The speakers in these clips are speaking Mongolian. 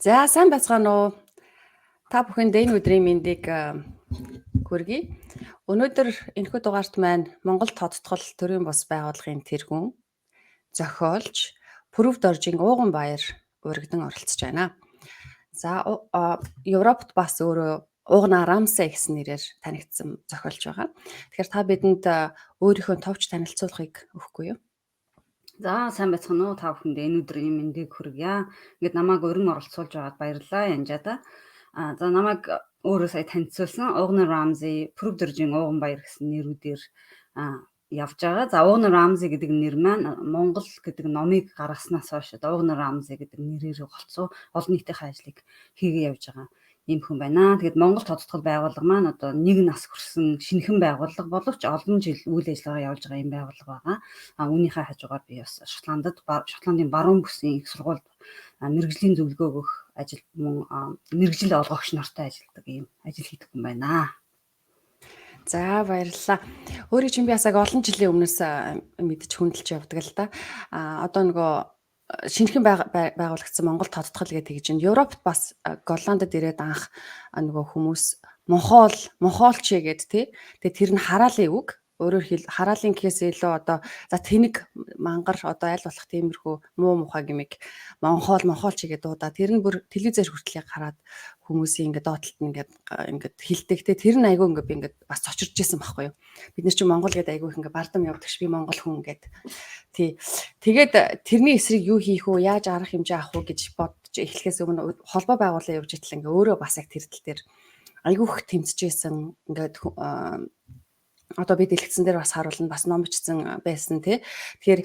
За сайн байцгаана уу? Та бүхэнд энэ өдрийн мэндийг хүргэе. Өнөөдөр энэхүү дугаарт маань Монгол тодтгол төрийн бус байгууллагын тэргүүн зохиолч Пүрэв Доржийн Ууган Баяр урагдан оролцож байна. За Европт бас өөрөө Ууган Рамсей гэсэн нэрээр танигдсан зохиолч байгаа. Тэгэхээр та бидэнд өөрийнхөө товч танилцуулгыг өгөхгүй юу? За сайн байцгаана уу? Та бүхэнд энэ өдрийн мэндийг хүргье. Ингээд намайг өрн оролцуулж байгаад баярлалаа Янжаада. За намайг өөрөө сая танилцуулсан Ууган Рамсей, Пүрэв Доржийн Ууган Баяр гэсэн нэрүүдээр явж байгаа. За Ууган Рамсей гэдэг нэр маань Монгол гэдэг номыг гаргаснаас хойш Ууган Рамсей гэдэг нэрээр голцоо олон нийтийн ажлыг хийгээ явж байгаа ийм хүн байна. Тэгээд Монгол тодтгол байгууллага маань одоо нэг нас хүрсэн шинэхэн байгууллага боловч олон жил үйл ажиллагаа явуулж байгаа ийм байгууллага байгаа. Үүнийхээ хажуугаар би бас Шотландын баруун бүсийн их сургуульд мэрэгжлийн зөвлөгөө өгөх ажил мөн мэрэгжил олгогч нартай ажилладаг ийм ажил хийдэг хүн байна. За баярлалаа. Өөрийг чинь би бас олон жилийн өмнөөс мэдж хүндэлж явдаг л да. Одоо нөгөө шинэхэн байгуулагдсан Монгол тодтгол гэдэг чинь Европт бас Голландд ирээд анх нөгөө хүмүүс Монголч гэдэг тий. Тэгээ тэр нь хараалын үг. Өөрөөр хэл хараалын гэхээс илүү одоо за тэнэг мангар одоо аль болох тиймэрхүү муу мухай гэмиг Монголч гэдэг дуудаа тэр нь бүр телевизээр хүртэл хараад хүмүүсийн ингээд доотлолт ингээд хилдэгтэй тэр нь айгүй ингээд би ингээд бас цочирч ирсэн байхгүй юу. Бид нар чинь Монгол гэдэг айгүй их ингээд бардам явдагш би Монгол хүн гэдэг. Тий. Тэгээд тэрний эсрэг юу хийх вэ? Яаж арга хэмжээ авах вэ гэж бодож эхлэхээс өмнө холбоо байгуулалт явж итэл ингээд өөрөө бас яг тэр тал дээр айгүй их тэмцэжсэн ингээд одоо би дэлгэцэн дээр бас харуулна бас ном бичсэн байсан тий. Тэгэхээр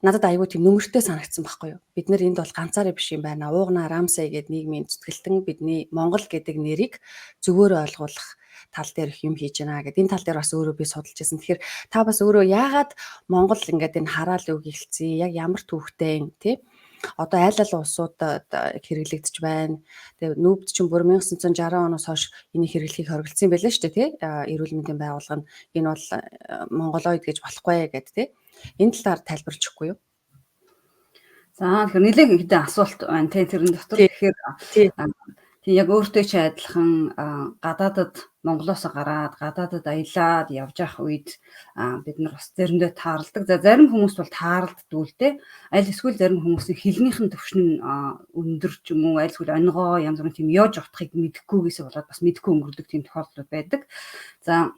надад айгүй тийм нөмөртэй санагдсан байхгүй юу. Бид нар энд бол ганцаараа биш юм байна. Ууган Рамсей гэдэг нийгмийн зүтгэлтэн бидний Монгол гэдэг нэрийг зөвөр ойлгуулах тал дээр их юм хийж байна гэдэг. Энэ тал дээр бас өөрөө би судалж байсан. Тэгэхээр та бас өөрөө яагаад Монгол ингээд энэ хараал үг хэлцээ яг ямар түүхтэй тий. Одоо айл улсуудад хэрэглэгдэж байна. Тэгээ нүүбд чинь бүр 1960 оноос хойш энийг хэрэглэхийг хориглосон юм байлаа шүү дээ тий. Эрүүл мэндийн байгууллага нь энэ бол монголоид гэж болохгүй гэдэг тий. Энэ талаар тайлбарлаж өгөхгүй юу? За тэгэхээр нэлээд хэдэн асуулт байна тий тэрэн дотор. Тэгэхээр тий яг өөртөө чи адилхан гадаадад Монголоос гараад гадаадад аялаад явж явах үед бид нар бас заримдаа тааралдаг. За зарим хүмүүс бол тааралддаг л дээ. Аль эсвэл зарим хүмүүсийн хэлнийхэн төвшин нь өндөр ч юм уу аль эсвэл онгоо янз бүрийн тийм ёж утгыг мэдэхгүйгээсээ болоод бас мэдэхгүй өнгөрдөг тийм тохиолдлууд байдаг. За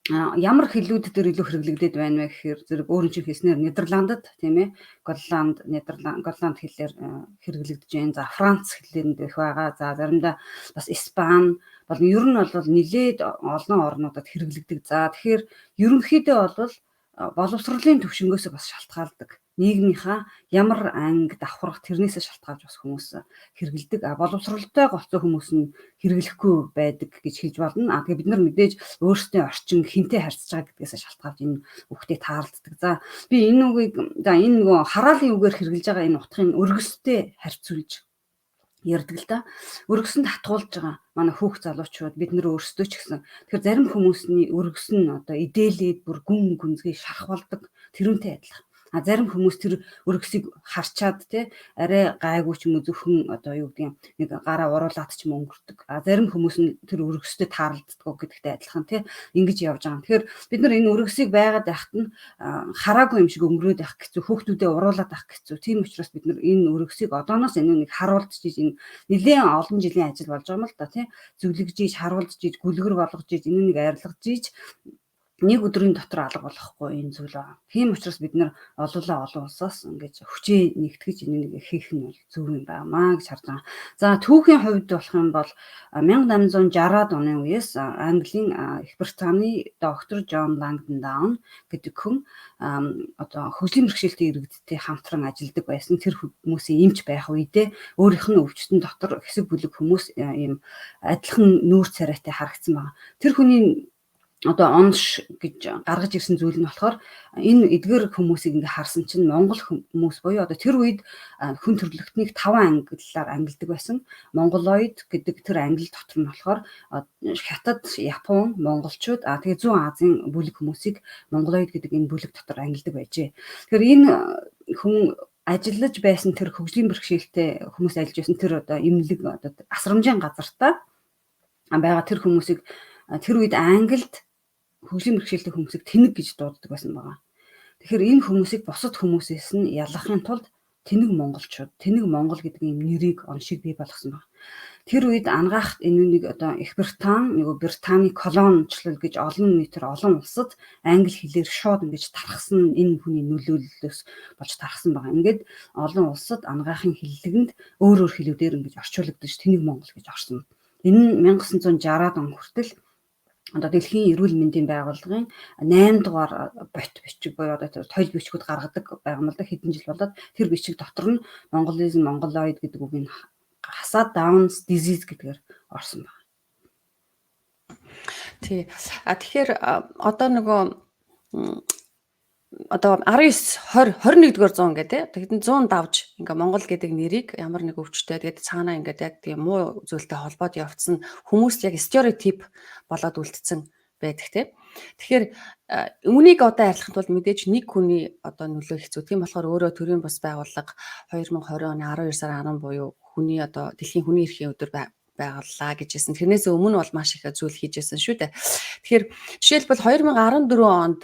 ямар хэлүүд дээр илүү хэрэглэгдээд байна вэ гэхээр зэрэг өөрийн чинь хэлснээр Нидерландд тийм ээ Голланд хэлээр хэрэглэгдэж байна. За Франц хэлээр дэх байгаа. За заримдаа бас Испани болон ер нь бол нэлээд олон орнуудад хэрэглэгдэг. За тэгэхээр ерөнхийдөө бол боловсролын төвшнгөөсөө бас шалтгаалдаг. Нийгмийнхаа ямар анги давхрах тэрнээсээ шалтгаалж бас хүмүүс хэрэгэлдэг. Боловсролтой голцоо хүмүүс нь хэрэглэхгүй байдаг гэж хэлж болно. Тэгээ бид нар мэдээж өөрсдөө орчин хинтээ харьцаж байгаа гэдгээс шалтгаалж энэ үгтэй таарлддаг. За би энэ үгийг энэ нөгөө хараалын үгээр хэрэглэж байгаа энэ утгыг өргөстэй харьцуулж ярьдаг л да. Өргөсөнд хатгуулж байгаа манай хүүхд залуучууд бид нар өөрсдөө ч гэсэн. Тэгэхээр зарим хүмүүсний өргөс нь одоо идээлээд бүр гүн гүнзгий шархвалдаг тэрүүнтэй адилхан. Зарим хүмүүс тэр өргөсийг харчаад тий арай гайгүй ч юм уу зөвхөн одоо юу гэдэг юм нэг гараа уруулаад ч юм өнгөрдөг. Зарим хүмүүс нь тэр өргөстэй таарлддаг гэдэгтэй адилхан тий ингэж явж байгаа. Тэгэхээр бид нар энэ өргөсийг байгаад байхад нь хараагүй юм шиг өнгөрөөд байх хэцүү, хүүхдүүдэд уруулаад байх хэцүү. Тийм учраас бид нар энэ өргөсийг одооноос энэ нэг харуулж ийж энэ нэлээд олон жилийн ажил болж байгаа юм л да тий зөвлөгж ийж харуулж ийж гүлгэр болгож ийж энэ нэг арилгаж ийж нэг өдрийн дотор алга болохгүй энэ зүйл байна. Тийм учраас бид нар олон улсаас ингэж хүчээ нэгтгэж энийг хийх нь бол зөв юм байна гэж харж байгаа. За түүхийн хувьд болох юм бол 1860-аад оны үеэс Английн Их Британий доктор Джон Langdon Down гэдэг хүн одоо хөгжлийн бэрхшээлтэй иргэдтэй хамтран ажилладаг байсан. Тэр хүмүүсийн эмч байх үедээ өөрийнх нь өвчтөн дотор хэсэг бүлэг хүмүүс ийм адилхан нүүр царайтай харагдсан байна. Тэр хүний одоо онш гэж гаргаж ирсэн зүйл нь болохоор энэ эдгээр хүмүүсийг ингээ харсан чинь монгол хүмүүс буюу одоо тэр үед хүн төрөлхтнийг 5 ангиллаар ангилдаг байсан. Монголоид гэдэг тэр англи дотор нь болохоор Хятад, Япон, монголчууд тэгээ зүүн Азийн бүлэг хүмүүсийг монголоид гэдэг энэ бүлэг дотор ангилдаг байжээ. Тэгэхээр энэ хүн ажиллаж байсан тэр хөгжлийн бэрхшээлтэй хүмүүс ажиллаж байсан тэр одоо эмнэлэг одоо асрамжийн газартаа байгаа тэр хүмүүсийг тэр үед Англид хөгжлийн бэрхшээлтэй хүмүүсийг тэнэг гэж дууддаг байсан байгаа. Тэгэхээр энэ хүмүүсийг бусад хүмүүсээс нь ялгахын тулд тэнэг монголчууд, тэнэг монгол гэдэг ийм нэрийг оншиг бий болгосон байна. Тэр үед ангаахт энэ нэг одоо Их Британи, нөгөө Британий колоничлол гэж олон нийтээр олон улсад англи хэлээр шууд ингэж тархсан энэ хүний нөлөөллөөс болж тархсан байгаа. Ингээд олон улсад ангаахын хэллэгэнд өөр хэлүүдээр ингэж орчуулагдаж тэнэг монгол гэж орсон. Энэ нь 1960-аад он хүртэл одоо дэлхийн эрүүл мэндийн байгууллагын 8 дугаар бот бичиг буюу одоо тойл бичгүүд гаргадаг байгаа юм л да хэдэн жил болоод тэр бичиг дотор нь Mongolism, Mongoloid гэдэг үгийг хасаад Down's disease гэдгээр орсон байна. Тий. Тэгэхээр одоо нөгөө одоо 19 20 21-р зуун гэдэг тэгэхэд 100 давж ингээ Монгол гэдэг нэрийг ямар нэг өвчтэй тэгээд цаанаа ингээд яг тийм муу зүйлтэй холбоод явцсан хүмүүст яг стереотип болоод үлдсэн байдаг тий. Тэгэхээр үнийг одоо арилгахын тулд мэдээж нэг хүний одоо нөлөө хэцүү. Тийм болохоор өөрөө төрийн бас байгууллага 2020 оны 12 сарын 10 буюу хүний одоо дэлхийн хүний эрхийн өдөр байгууллаа гэжсэн. Тэрнээс өмнө бол маш их зүйл хийжсэн шүү дээ. Тэгэхээр жишээлбэл 2014 онд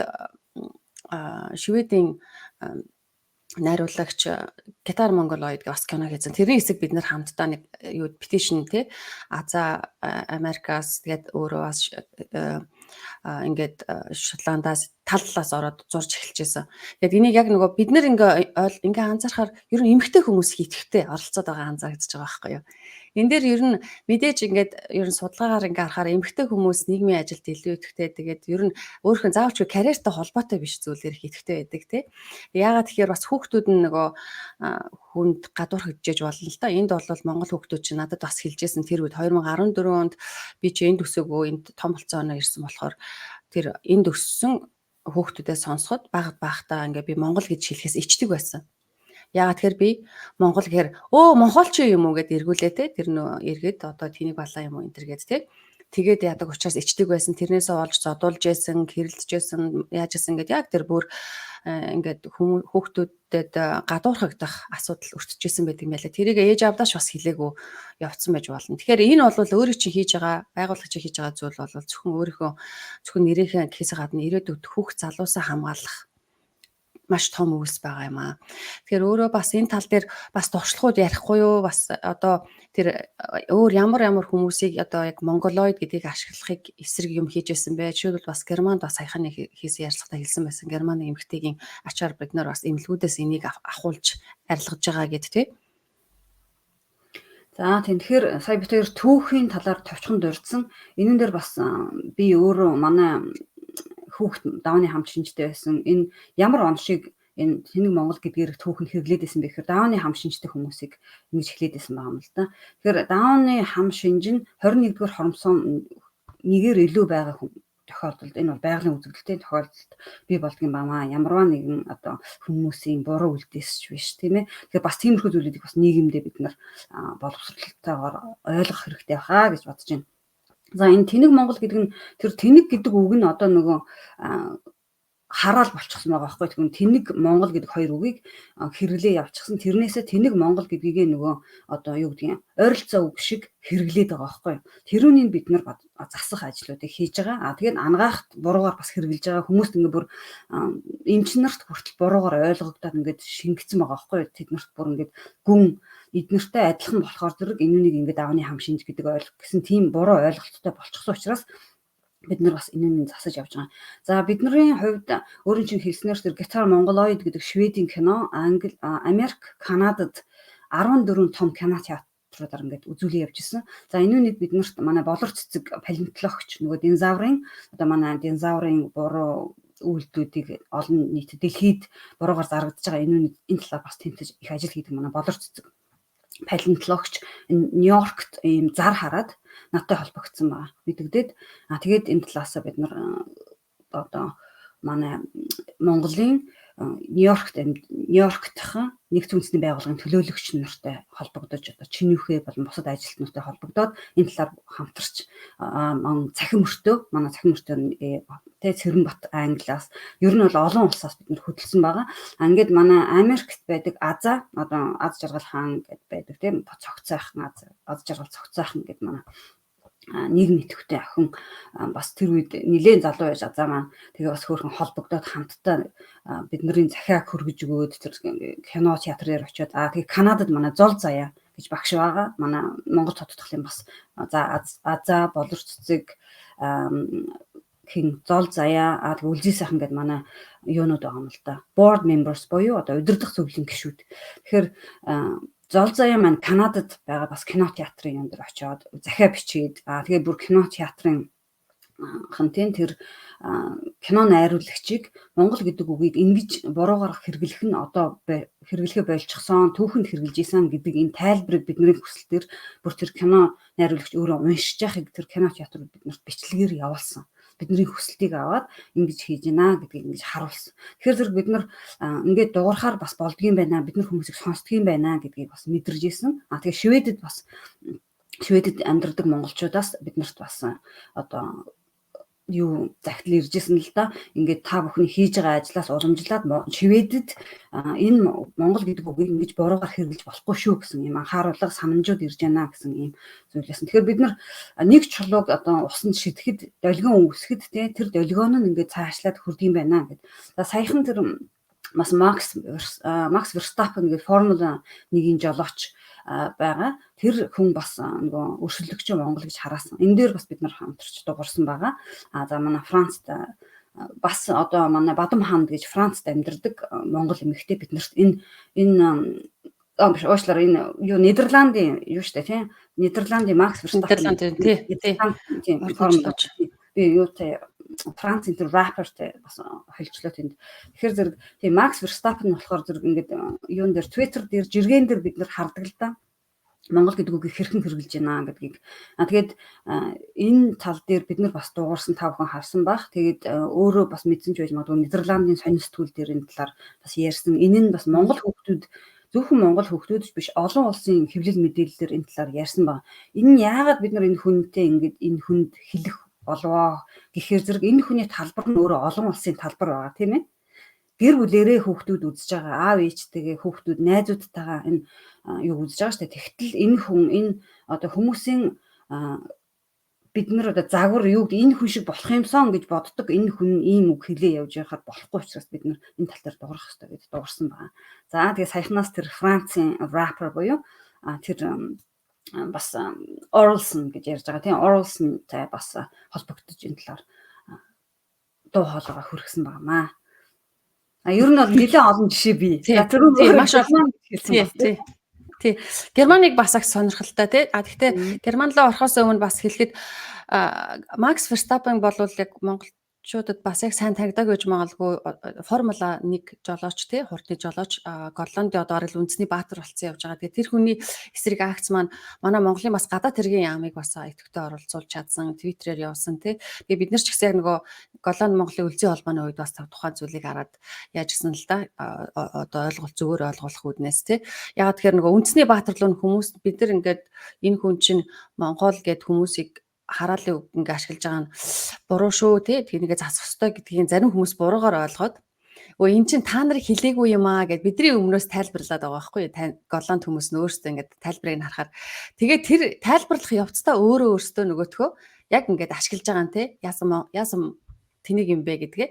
Шведийн найруулагч Гитар Mongoloid гэх бас кино хийсэн. Тэрний хэсэг бид нар хамтдаа нэг юу петишн тий Америкаас тэгээд өөрөө бас ингээд Шотландаас таллаас ороод зурж эхэлжсэн. Тэгээд энийг яг нөгөө бид нар ингээ анзаархаар ер нь эмэгтэй хүмүүс хийтгэвтэй оролцоод байгаа анзаарч байгаа байхгүй юу. Энэ дээр ер нь мэдээж ингээд ер нь судалгаагаар ингээ харахаар эмэгтэй хүмүүс нийгмийн ажилд илүү идэвхтэй тэгээд ер нь өөрхөн заавч карьертай холбоотой биш зүйлээр хийтгэвтэй байдаг тий. Яагаад тэгэхээр бас хүүхдүүд нь нөгөө хүнд гадуур хөдjöж болно л та. Энд бол Монгол хүүхдүүд чинь надад бас хэлжсэн тэр үед 2014 онд би чи энд өсөөгөө энд том болцоо оноо ирсэн болохоор тэр энд өссөн хүүхдүүдээ сонсоход багтаа ингээ би Монгол гэж хэлэхээс ичдэг байсан. Яагаад тэгэхээр би Монгол гэхээр монголч юм уу гэд эргүүлээ те тэр нөө эргээд одоо тэнийг балаа юм уу энэ төр гэд те тэгээд яадаг учраас ичдэг байсан тэрнээсээ олж зодуулж байсан хэрэлдэж байсан яаж байсан гэд яг тэр бүр ингээд хүүхдүүдэд гадуурхагдах асуудал өртөжсэн байдаг юм байлаа. Тэрийг ээж авдаач бас хэлээгүй явцсан байж болно. Тэгэхээр энэ бол өөрөө чи хийж байгаа байгууллага чи хийж байгаа зүйл бол зөвхөн нэрийнхээ гэхээс гадна ирээдүйд хүүхд залуусаа хамгаалах маш том үүс байгаа юм аа. Тэгэхээр өөрөө бас энэ тал дээр бас туршлагууд ярихгүй юу? Бас одоо тэр өөр ямар хүмүүсийг одоо яг Mongoloid гэдгийг ашиглахыг эсрэг юм хийж байсан бэ? Жишээлбэл бас Германд бас саяхан хийсэн ярилцлагатаа хэлсэн байсан. Германы эмэгтэйгийн ачаар бид нар бас эмнэлгүүдээс энийг авахулж арилгаж байгаа гэд тий. За тэгэхээр сая бид хоёр түүхийн талаар товчхон дурдсан. Энэн дээр бас би өөрөө манай хүүхд давны хамт шинжтэй байсан. Энэ ямар оншиг энэ тэнэг монгол гэдгээр түүхэн хэрэглээд байсан бэ гэхээр давны хам шинжтэй хүмүүсийг ингэж эхлээд байсан байгаа юм л да. Тэгэхээр давны хам шинж нь 21-р хоромсон нэгээр илүү байгаа тохиолдолд энэ бол байгалийн үзэгдэлтэй тохиолдолд бий болдгийм бамаа. Ямарваа нэгэн одоо хүмүүсийн буруу үлдээсч биш тийм ээ. Тэгэхээр бас тиймэрхүү зүйлүүдийг бас нийгэмдээ бид нар боловсролтойгоор ойлгох хэрэгтэй баха гэж бодож байна. За энэ тэнэг монгол гэдэг нь тэр тэнэг гэдэг үг нь одоо нөгөө хараал болчихсон байгаа байхгүй. Тэгэхээр тэнэг монгол гэдэг хоёр үгийг хэрэглээ явуулчихсан. Тэрнээсээ тэнэг монгол гэдгийг нөгөө одоо юу гэдгийг ойролцоо үг шиг хэрэглээд байгаа байхгүй. Тэрүүнийг бид нар засах ажлуудыг хийж байгаа. Тэгээд ангаахт буруугаар бас хэрэгжилж байгаа хүмүүст ингээ бүр эмч нарт хүртэл буруугаар ойлгогдоод ингээд шингэцэн байгаа байхгүй. Тэд нарт бүр ингээд гүн эднэртэй адилхан болохоор зэрэг энүүнийг ингээд давны хам шинж гэдэг ойлгох гэсэн тийм буруу ойлголттой болчихсон учраас бид нар бас энэнийг засаж явж байгаа. За бидний хувьд өөрийн чинь хэлснээр тэр Гитар Mongoloid гэдэг Шведийн кино, Америк, Канадад 14 том кино театруудаар ингээд үзүүлэн явж исэн. За энэнийг бид нарт манай болор цэцэг палеонтологч нөгөө динозаврын одоо манай динозаврын буруу үйлдэлүүдийг олон нийтэд дэлхийд буруугаар зарагдаж байгаа энэ талаар бас тэмцэж их ажил хийдэг манай болор цэцэг палеонтологч Нью-Йоркт ийм зар хараад надтай холбогдсон байгаа. Мэдэгдээд тэгээд энэ талаасаа бид нар одоо манай Монголын Нью-Йорктойхон нэгдсэн үндэсний байгууллагын төлөөлөгч нартай холбогдож одоо чинүүхээ болон бусад ажилтнуудтай холбогдоод энэ талаар хамтарч цахим мөртөө манай цахим мөртөө Цэрэнбат Англиас ер нь бол олон улсаас бид нэр хөдөлсөн байгаа. Ингээд манай Америкт байдаг Аза одоо аз жаргал хаан гэдээ байдаг тийм цогцойхон аз жаргал цогцойхон гэдэг манай нийгэм идэвхтэй охин бас тэр үед нэлээд залуу байж Азаа маань тэгээ бас хөөрхөн холбогдоод хамтдаа бидний захиаг хөргөж өгөөд тэр кино театр дээр очиод тэгээ Канадад манай Зол Заяа гэж багш байгаа. Манай Монгол тодтголын бас Азаа боловч цэцэг хин Зол Заяа тэгээ Үлзий сайхан гэдэг манай юунууд байгаа юм л да. Board members буюу одоо удирдах зөвлөлийн гишүүд. Тэгэхээр Зол Заяа маань Канадад байгаа бас кино театрын юм дээр очиод захиа бичээд тэгээ бүр кино театрын хантын тэр кино найруулагчийг Монгол гэдэг үгийг ингэж буруугаар хэрэглэх нь одоо хэрэглэхэ болчихсон, түүхэнд хэрэгжилж исэн гэдэг энэ тайлбарыг бидний хүсэл дээр бүр тэр кино найруулагч өөрөө уншиж яхийг тэр кино театрууд биднэрт бичлэгээр явуулсан. Бидний хүсэлтийг аваад ингэж хийж гинэ гэдгийг ингэж харуулсан. Тэгэхээр зэрэг бид нар ингээд дуурахаар бас болдгийм байна. Бид нар хүмүүсийг сонсдгийм байна гэдгийг бас мэдэрж исэн. Тэгээ Шведэд амьдардаг монголчуудаас бид нарт бас одоо юу захидал иржсэн л да. Ингээд та бүхний хийж байгаа ажлаас уламжлаад Шведэд энэ Монгол гэдэг үгийг ингэж буруугаар хэрэглэж болохгүй шүү гэсэн юм анхааруулга санамжууд ирж байна гэсэн юм зүйлээс. Тэгэхээр бид нар нэг чулууг одоо усанд шидэхэд долгион үүсгэхэд тэр долгион нь ингээд цаашлаад хүрдэм байна гэд. За саяхан тэр бас Макс Верстаппен гэдэг Формула 1-ийн жолооч байгаа. Тэр хүн бас нөгөө өрсөлдөгч Монгол гэж хараасан. Энэ дээр бас бид нар хамтарч дуурсан байгаа. За манай Францд бас одоо манай Бадам хаан гэж Францд амьдардаг Монгол эмэгтэй биднэрт энэ уучлаарай энэ юу Нидерландын юу штэ тийм Нидерландын Макс Верстаппен тийм формулч би юутай Францын тэр рэпертэй бас холжлоо тэнд. Тэгэхээр зэрэг тийм Макс Верстаппен болохоор зэрэг ингээд юун дээр Twitter дээр жиргэн дээр бид нар хардаг л да. Монгол гэдэг үгийг хэрхэн хэрэгжилж байна гэдгийг. Тэгээд энэ тал дээр бид нар бас дуурсан та бүхэн харсан баг. Тэгээд өөрөө бас мэдсэн ч байж магадгүй Нидерландын сонин сэтгүүл дээр энэ талаар бас ярьсан. Энэ нь бас Монгол хүүхдүүд зөвхөн Монгол хүүхдүүд биш олон улсын хэвлэл мэдээлэлээр энэ талаар ярьсан баг. Энэ нь яагаад бид нар энэ хүнтэй ингээд энэ хүнд хэлэх болвоо гэхээр зэрэг энэ хүний талбар нь өөрөө олон улсын талбар байгаа тийм ээ. Гэр бүлэрээ хүүхдүүд үзэж байгаа аав ээжтэйгээ хүүхдүүд найзуудтайгаа энэ юу үзэж байгаа штэ. Тэгтэл энэ хүн энэ одоо хүмүүсийн бид нар одоо загвар юу гэдэг энэ хүн шиг болох юмсан гэж боддог энэ хүн ийм үг хэлээ явж байхад болохгүй учраас бид нар энэ тал дээр дуурах хэрэгтэй гэж дуурсан байна. За тэгээ саяхнаас тэр Францын рэпер буюу тэр бас Orelsan гэж ярьж байгаа тийм Orelsanтай бас холбогдож энэ талаар дуу хоолойгоо хүргэсэн байнамаа. Ер нь бол нэлээд олон жишээ бий. Тэр маш олон хэлсэн. Тий. Германыг бас их сонирхолтой тий. Гэхдээ Герман руу орохоос өмнө бас хэлэхэд Макс Верстаппен бол яг монголчуудад бас яг сайн танигдаг гэж магадгүй Формула 1 жолооч тий, хурдны жолооч Голландын одоо арил үндэсний баатар болсон явж байгаа. Тэгээ тэр хүний эсрэг акц маань манай Монголын бас гадаад хэргийн яамыг бас идэвхтэй оролцуулж чадсан, Твиттерээр явуулсан тий. Тэгээ бид нар ч гэсэн яг нөгөө Голланд Монголын үлзий холбооны үед бас тухайн зүйлийг хараад яаж гисэн л да одоо зүгээр ойлгох үүднээс тий. Яг тэгэхээр нөгөө үндэсний баатар руу хүмүүс бид нар ингээд энэ хүн чинь Монгол гэд хүмүүсийг хараалын үг ингээ ашиглаж байгаа нь буруу шүү тий. Тэрнийгээ засах ёстой гэдгийг зарим хүмүүс буруугаар ойлгоод эн чинь та нарыг хэлээгүй юм аа гэд бидний өмнөөс тайлбарлаад байгаа байхгүй. Голланд хүмүүс нь өөрсдөө ингээ тайлбарыг нь харахаар тэгээд тэр тайлбарлах явцдаа өөрөөсөө нөгөөтгөө яг ингээ ашиглаж байгаа нь тий. Яасан тэнийг юм бэ гэдгээ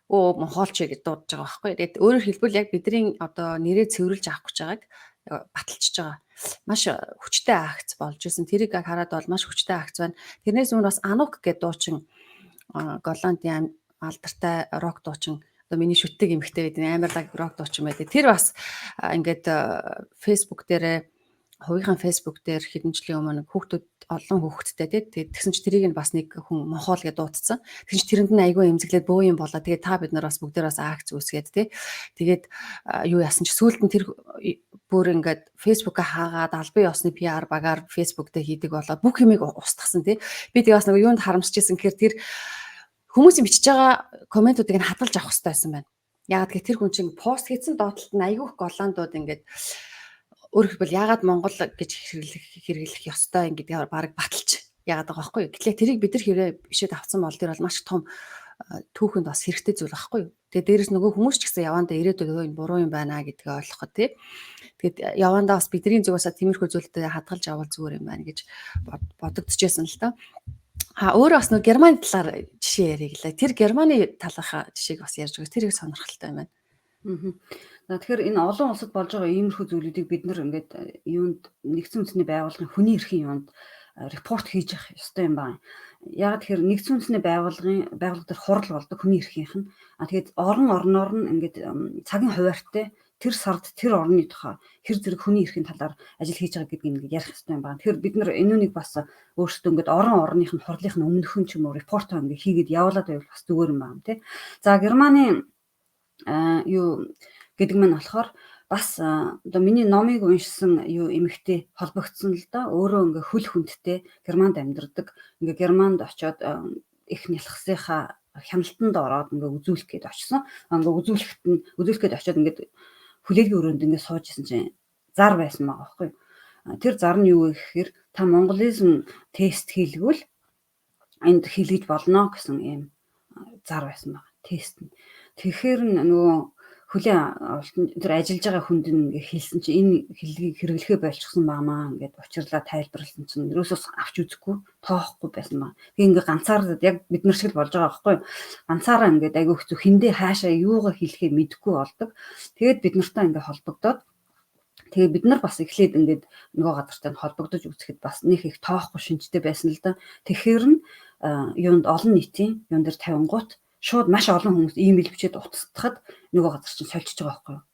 Монголч гэж дуудаж байгаа байхгүй. Тэгээд өөрөөр хэлбэл яг бидний одоо нэрээ цэвэрлж авах гэж байгааг баталчихж байгаа. Маш хүчтэй акц болж исэн. Тэрийг хараад бол маш хүчтэй акц байна. Тэрнээс өмнө бас Анук гэдэг дуучин Голландын алдартай рок дуучин одоо миний шүтдэг эмэгтэй гэдэг амар рок дуучин байдаг. Тэр бас ингээд фэйсбુક дээр хувийнхаа фэйсбુક дээр хэдэн жилийн өмнө олон хүүхэдтэй тэгсэн чи тэрийг нь бас нэг хүн Монхол гэж дуудсан. Тэгсэн чи тэрэнд нь айгүй эмзэглээд бөө юм болоо. Тэгээд та бид нар бас бүгдээр бас акц үүсгээд тэгээд юу яасан чи сүүлд нь тэр бүр ингээд фэйсбુકаа хаагаад албан ёсны PR багаар фэйсбુક дээр хийдэг болоод бүх юмыг устгасан тий. Би тэгээ бас нэг юунд харамсчихсан гэхээр тэр хүмүүсийн бичиж байгаа комментуудыг нь хадгалж авах хэрэгтэй байсан байна. Яагаад гэхээр тэр хүн чинь пост хийсэн доотлолт нь айгүйх голландууд ингээд өөрөөр хэлбэл яагаад Монгол гэж хэрэглэх ёстой юм гэдгээр баг баталж яагаад байгаа байхгүй юу. Гэтэл тэрийг бид нар хэрэг бишээд авсан бол тэр бол маш том түүхэнд бас хэрэгтэй зүйл байхгүй юу. Тэгээ дээрэс нөгөө хүмүүс ч гэсэн явандаа ирээдүйд энэ буруу юм байна гэдгээ ойлгоход тий. Тэгэд явандаа бас бидний зүгээс тиймэрхүү зүйлүүдэд хадгалж авал зүгээр юм байна гэж бодогдчихсэн л та. Өөрөө бас нөгөө Германы талаар жишээ яриглаа. Тэр Германы талынхаа жишээг бас ярьж байгаа. Тэр их сонирхолтой юм байна. Тэгэхээр энэ олон улсад болж байгаа иймэрхүү зүйлүүдийг бид нар ингээд юунд нэгдсэн үндэсний байгууллагын хүний эрхийн юунд репорт хийж явах ёстой юм байна. Яг тэгэхээр нэгдсэн үндэсний байгууллага дээр хурал болдог хүний эрхийнх нь. Тэгээд орноор нь ингээд цагийн хуваарьтай тэр сард тэр орны тухай хэр зэрэг хүний эрхийн талаар ажил хийж байгаа гэдгийг ингээд ярих ёстой юм байна. Тэгэхээр бид нар энүүнийг бас өөрсдөө ингээд орных нь хурлынх нь өмнөхөн ч юм уу репорт ингээд хийгээд явуулаад байвал бас зүгээр юм байна тий. За Германы юу гэдэг нь болохоор бас одоо миний номыг уншсан юу эмэгтэй холбогдсон л да. Өөрөө ингээ хөл хүндтэй Германд амьдардаг. Ингээ Германд очиод их нялхсынхаа хяналтанд ороод ингээ үзүүлэх гээд очсон. Ингээ үзүүлэх гээд очиод ингээ хүлээлгийн өрөөнд ингээ сууж исэн чинь зар байсан байгаа байхгүй. Тэр зар нь юу гэхээр та монголизм тест хийлгүүл энд хийлгэж болно гэсэн юм зар байсан байгаа. Тест нь. Тэгэхээр нөгөө хүлээн авалтан тэр ажиллаж байгаа хүнд ингээ хэлсэн чинь энэ хэллэгийг хэрэглэхээ болчихсон baamаа ингээд учирлаа тайлбарласан чинь ерөөсөө авч үзэхгүй тоохгүй байсан баа. Тэгээ ингээ ганцаар яг бид нар шиг болж байгаа байхгүй. Ганцаараа ингээд айгүй хэцүү хиндээ хаашаа юугаа хэлэхээ мэдэхгүй болдог. Тэгээд бид нартай ингээ холбогдоод тэгээ бид нар бас эхлээд ингээд нөгөө газартай холбогдож үзэхэд бас нэг их тоохгүй шинжтэй байсан л да. Тэгэхээр нь юунд олон нийтийн юун дээр тавингууд шууд маш олон хүмүүс имэйл бичээд утасдахад нөгөө газар чинь сольжиж байгаа байхгүй юу.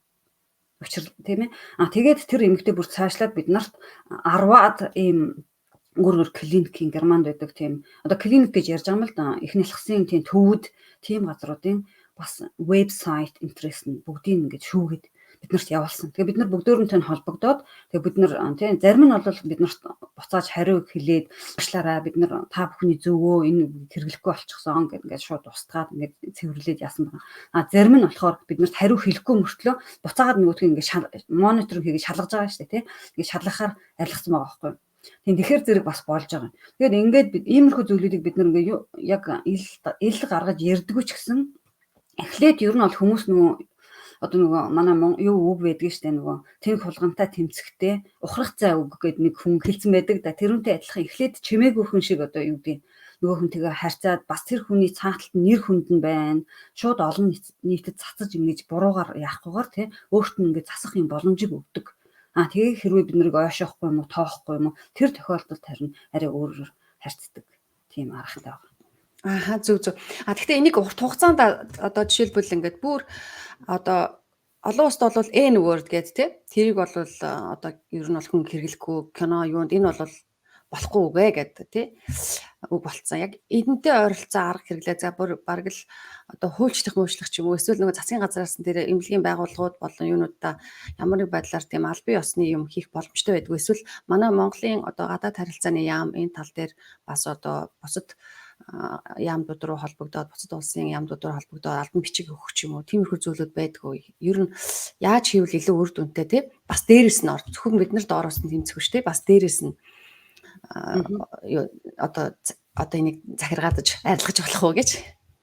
Учир тийм ээ. Тэгээд тэр эмэгтэй бүр цаашлаад бид нарт 10-аад ийм гүргэр клиникийн Германд байдаг тийм одоо клиник гэж ярьж байгаа юм л да. Их нэлхсэн тийм төвд тийм газруудын бас вебсайт интерес нь бүгдийг ингэж шүүгээд бид нарт явуулсан. Тэгээ бид нар бүгдөөрөнтэй холбогдоод тэгээ бид нар тийм зарим нь бол бид нарт буцааж хариу хэлээд уучлаарай бид нар та бүхний зөвөө энэ хэрэглэхгүй болчихсон гэдэг шууд устгаад ингээд цэвэрлээд яасан байна. Зарим нь болохоор бид нарт хариу хэлэхгүй мөртлөө буцаагаад нөгөөдгөө ингээд мониторинг хийгээд шалгаж байгаа шүү дээ тийм. Тэгээд шалгахаар арилгацсан байгаа байхгүй. Тийм тэгэхээр зэрэг бас болж байгаа. Тэгээд ингээд бид иймэрхүү зүйлүүдийг бид нар ингээд яг ил гаргаж ярьдггүй ч гэсэн эхлээд ер нь бол хүмүүс нөгөө одоо нөгөө манай юу үг байдаг штэ нөгөө тэнх хулгантай тэмцэхтэй ухрах цай үг гэдэг нэг хүн хэлсэн байдаг да тэрүүнтэй адилхан эхлээд чимээгүй хүн шиг одоо юу гэдэг нөгөө хүнтэйгээ харьцаад бас тэр хүний цааталт нэр хүнд нь байна шууд олон нийтэд цацаж ингэж буруугаар яахгүйгээр тий өөрт нь ингэж засах юм боломжийг өгдөг. Тэгээ хэрвээ бид нарыг ойшоохгүй юм уу тоохгүй юм уу тэр тохиолдолд харин арай өөрөөр харьцдаг тийм аргатай байна. Зөв. Гэхдээ энийг урт хугацаанд одоо жишээлбэл ингээд бүр одоо олон улсд бол N word гэдэг тий. Тэрийг бол одоо ер нь бол хүн хэрэглэхгүй кино юунд энэ бол болохгүй үгэ гэдэг тий. Үг болцсон. Яг эдэнтэй ойролцоо арга хэрэглээ. За бүр бараг л одоо хуульчлах ч юм уу эсвэл нөгөө засгийн газраас тэр эмнэлгийн байгууллагууд болон юунуудаа ямар нэг байдлаар тийм албан ёсны юм хийх боломжтой байдаг. Эсвэл манай Монголын одоо гадаад харилцааны яам энэ тал дээр бас одоо бусад яамдууд руу холбогдоод бусад улсын яамдууд руу холбогдоод албан бичиг өгөх ч юм уу тиймэрхүү зүйлүүд байдгүй. Ер нь яаж хийвэл илүү үр дүнтэй тий бас дээрэс нь зөвхөн бид нар доороос нь тэмцэхгүй шүү тий бас дээрэс нь одоо энийг захиргаадаж арилгаж болох уу гэж.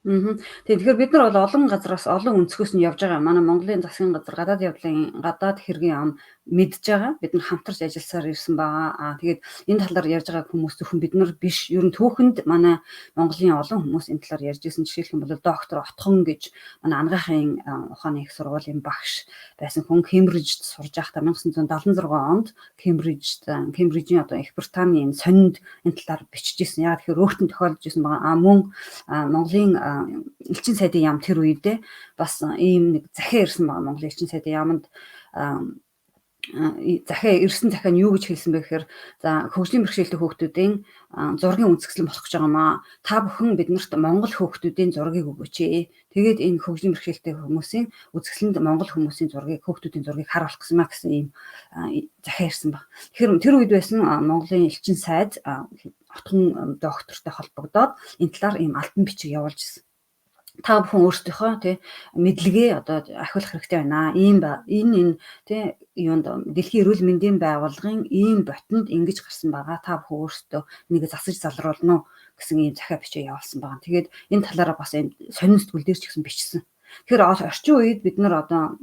Тэгэхээр бид нар бол олон газраас олон өнцгөөс нь явж байгаа. Манай Монголын засгийн газар гадаад хэргийн ам мэдж байгаа. Бид нар хамтарч ажилласаар ирсэн байгаа. Тэгээд энэ талаар ярьж байгаа хүмүүс зөвхөн бид нар биш. Ер нь түүхэнд манай Монголын олон хүмүүс энэ талаар ярьж ирсэн. Жишээлх юм бол доктор Отхон гэж манай анагаахын ухааны их сургуулийн багш байсан хүн Кембрижд сурж байхдаа 1976 онд Кембрижийн одоо Их Британийн сонинд энэ талаар бичиж ирсэн. Яг тэгэхээр өөртөө тохиолдож ирсэн байгаа. Мөн Монголын элчин сайдын яам тэр үедээ бас ийм нэг захиа ирсэн байгаа. Монголын элчин сайдын яамд захиа нь юу гэж хэлсэн бэ гэхээр за хөгжлийн бэрхшээлтэй хүүхдүүдийн зургийн үзэсгэлэн болох гэж байгаамаа. Та бүхэн биднэрт Монгол хүүхдүүдийн зургийг өгөөч. Тэгээд энэ хөгжлийн бэрхшээлтэй хүмүүсийн үзэсгэлэнд Монгол хүмүүсийн хүүхдүүдийн зургийг харуулах гэсэн ийм захиа ирсэн баг. Тэгэхээр тэр үед байсан Монголын элчин сайд Отхон доктортой холбогдоод энэ талаар ийм альбан бичиг явуулж ирсэн. та бүхэн өөрсдийнхөө тий мэдлэгээ одоо ахиулах хэрэгтэй байна. Энэ тий юунд дэлхийн эрүүл мэндийн байгууллагын ийм ботинд ингэж гарсан байгаа. Та бүхэн өөрсдөө нэг засаж залруулна уу гэсэн ийм захиа бичээ явуулсан байгаа. Тэгээд энэ талаараа бас ийм сонин сэтгүүл дээр ч гэсэн бичсэн. Тэгэхээр орчин үед бид нар одоо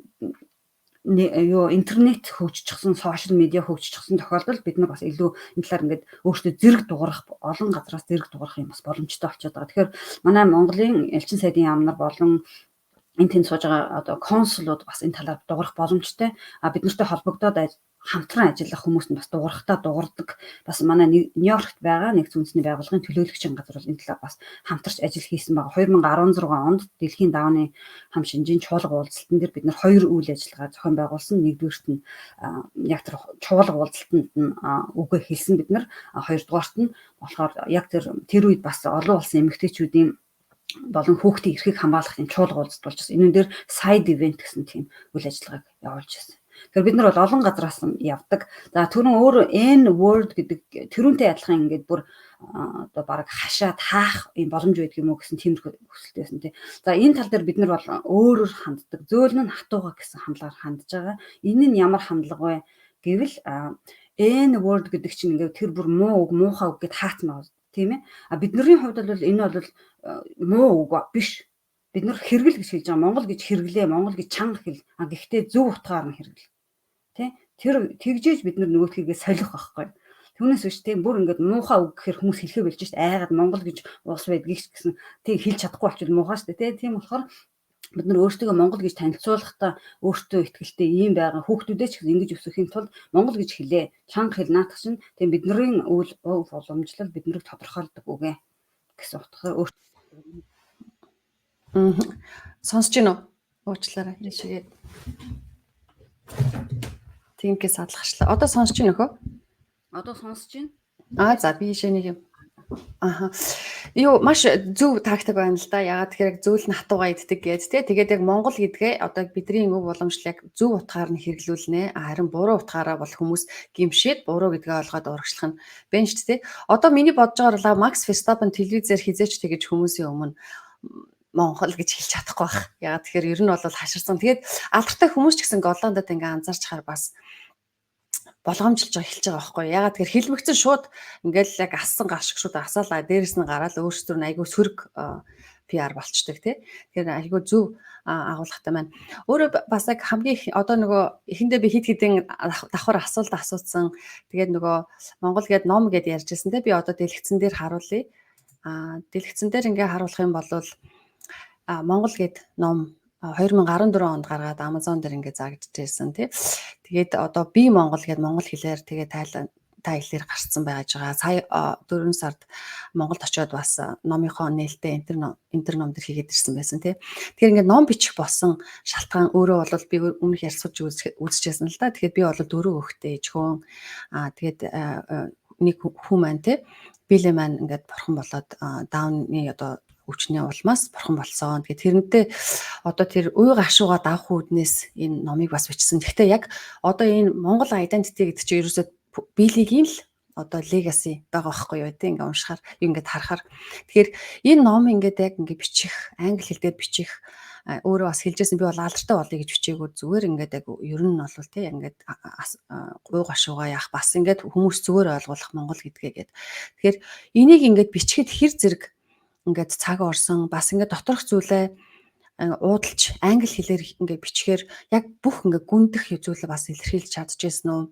интернет хөгжчихсэн, сошиал медиа хөгжчихсэн тохиолдолд бид нар бас илүү энэ талаар ингээд өөрсдөө зэрэг дуурах, олон газраас зэрэг дуурах юм бас боломжтой болчиход байгаа. Тэгэхээр манай Монголын элчин сайдын яам нар болон энэ тэнд сууж байгаа одоо консулууд бас энэ талаар дуурах боломжтой. Бид нартай холбогдоод хамтран ажиллах хүмүүс нь бас дуурдаг. Бас манай Нью-Йоркт байгаа нэгдсэн үндэсний байгууллагын төлөөлөгчийн газар бол энэ талаар бас хамтарч ажил хийсэн байгаа. 2016 онд дэлхийн давны хам шинжийн чуулга уулзалтан дээр бид нар 2 үйл ажиллагаа зохион байгуулсан. Нэгдүгээрт нь яг тэр чуулга уулзалтанд нь үгээ хэлсэн бид нар. Хоёрдугаарт нь болохоор яг тэр үед бас олон улсын эмэгтэйчүүдийн болон хүүхдийн эрхийг хамгаалах юм чуулга уулзалт болж байна. Энэ дээр side event гэсэн тийм үйл ажиллагааг явуулж байна. Тэгэхээр бид нар бол олон газраас явдаг. За түрүүн өөр N-word гэдэг тэрүүнтэй адилхан ингээд бүр одоо бараг хашаад хаах юм боломж байдаг юм уу гэсэн тиймэрхүү хүсэлтэй байсан тий. За энэ тал дээр бид нар бол өөрөөр ханддаг. Зөөлн нь хатууга гэсэн хандлагаар хандж байгаа. Энэ нь ямар хандлага вэ гэвэл N-word гэдэг чинь ингээд тэр бүр муу үг, муухай үг гэд хаацмаа тийм ээ. Бидний хувьд бол энэ бол муу үг биш. Бид нар хэрэгэл гэж хэлж байгаа. Монгол гэж хэрэглээ, монгол гэж чанга хэл. Гэхдээ зөв утгаар нь хэрэгэл. Тэ? Тэр тэгжээж бид нар нөгөөдхийгээ солих байхгүй. Түүнээс биш тийм бүр ингээд муухай үг гэхээр хүмүүс хэлхээ болж шít айгаад монгол гэж уус байдгийг гэсэн тийм хэлж чадахгүй болчихвол муухай шít тэ. Тийм болохоор бид нар өөрсдөө монгол гэж танилцуулахдаа өөртөө ихтгэлтэй ийм байгаа хүүхдүүдээ ч ингэж өсөхийн тулд монгол гэж хэлээ. Чанга хэл наадах чинь тийм бидний үйл боломжлол биднийг тодорхойлдог үгэ гэсэн утгаар Сонсож гин үү? Уучлаарай. Шигээ. Тинкээс адлахчлаа. Одоо сонсож гин нөхөө? Одоо сонсож гин. За би жишээ нэг юм. Маш зөв тактик байна л да. Ягаад тэгэхээр зөөлн хатуугаа иддэг гэж тий. Тэгээд яг монгол гэдгээ одоо бидний өв боломжлол яг зөв утгаар нь хэрэглүүлнэ. Харин буруу утгаараа бол хүмүүс гимшээд буруу гэдгээ олгоод урагшлах нь байна шүү дээ. Одоо миний бодож байгаагаар Макс Ферстаппен телевизээр хизээч тэгэж хүмүүсийн өмнө Монгол гэж хэлж чадахгүй байх. Ягаад тэгэхээр ер нь бол хаширсан. Тэгээд алдартай хүмүүс ч гэсэн голландад ингээ анзаарч хаар бас болгоомжилж эхэлж байгаа байхгүй. Ягаад тэгэхээр хэлмэгцэн шууд ингээл яг ассан гашгшууд асаалаа дээрэс нь гараад өөрсдөр нь айгүй сөрөг PR болчдөг тий. Тэгэхээр айгүй зөв агуулгатай байна. Өөрөө бас яг хамгийн одоо нөгөө эхэндээ би хит хитэн давхар асуулт асуусан. Тэгээд нөгөө Монгол гээд ном гэд ярьжсэн тий. Би одоо дэлгэцэн дээр харуулъя. Дэлгэцэн дээр ингээ харуулах юм бол Монгол гээд ном 2014 онд гаргаад Amazon дээр ингээ заагдчихсэн тий. Тэгээд одоо би Монгол гээд монгол хэлээр тэгээ тайлбар гарцсан байж байгаа. Сая 4 сард Монголд очиод бас номынхоо нээлттэй интер ном дээр хийгээд ирсэн байсан тий. Тэгэхээр ингээ ном бичих болсон шалтгаан өөрөө бол би өмнөх ярьсаж үзчихсэн л да. Тэгэхээр би бол 4 хүүхэдтэй ээжхөн тэгээд нэг хүн маань тий. Билээ маань ингээд бурхан болоод даунны одоо өвчнээ улмаас бурхан болсон. Тэгээд тэрнтэй одоо тэр уй гашууга давх үүднээс энэ номыг бас бичсэн. Гэхдээ яг одоо энэ Монгол identity гэдэг чинь ерөөсөө биелигийн л одоо legacy байгаа байхгүй юу тийм ингээ уншихаар ингээд харахаар. Тэгэхээр энэ ном ингээд яг ингээ бичих, англи хэл дээр бичих өөрөө бас хэлжсэн би бол алдартай болъё гэж бичээгүү зүгээр ингээд яг ер нь бол тийм ингээд уй гашууга яах бас ингээд хүмүүс зүгээр ойлгох монгол гэдгээ гээд. Тэгэхээр энийг ингээд бичихэд хэр зэрэг ингээд цаг орсон бас ингээд доторх зүйлээ уудалж англи хэлээр ингээд бичгээр яг бүх ингээд гүндэх зүйлээ бас илэрхийлж чадчихсэн үү?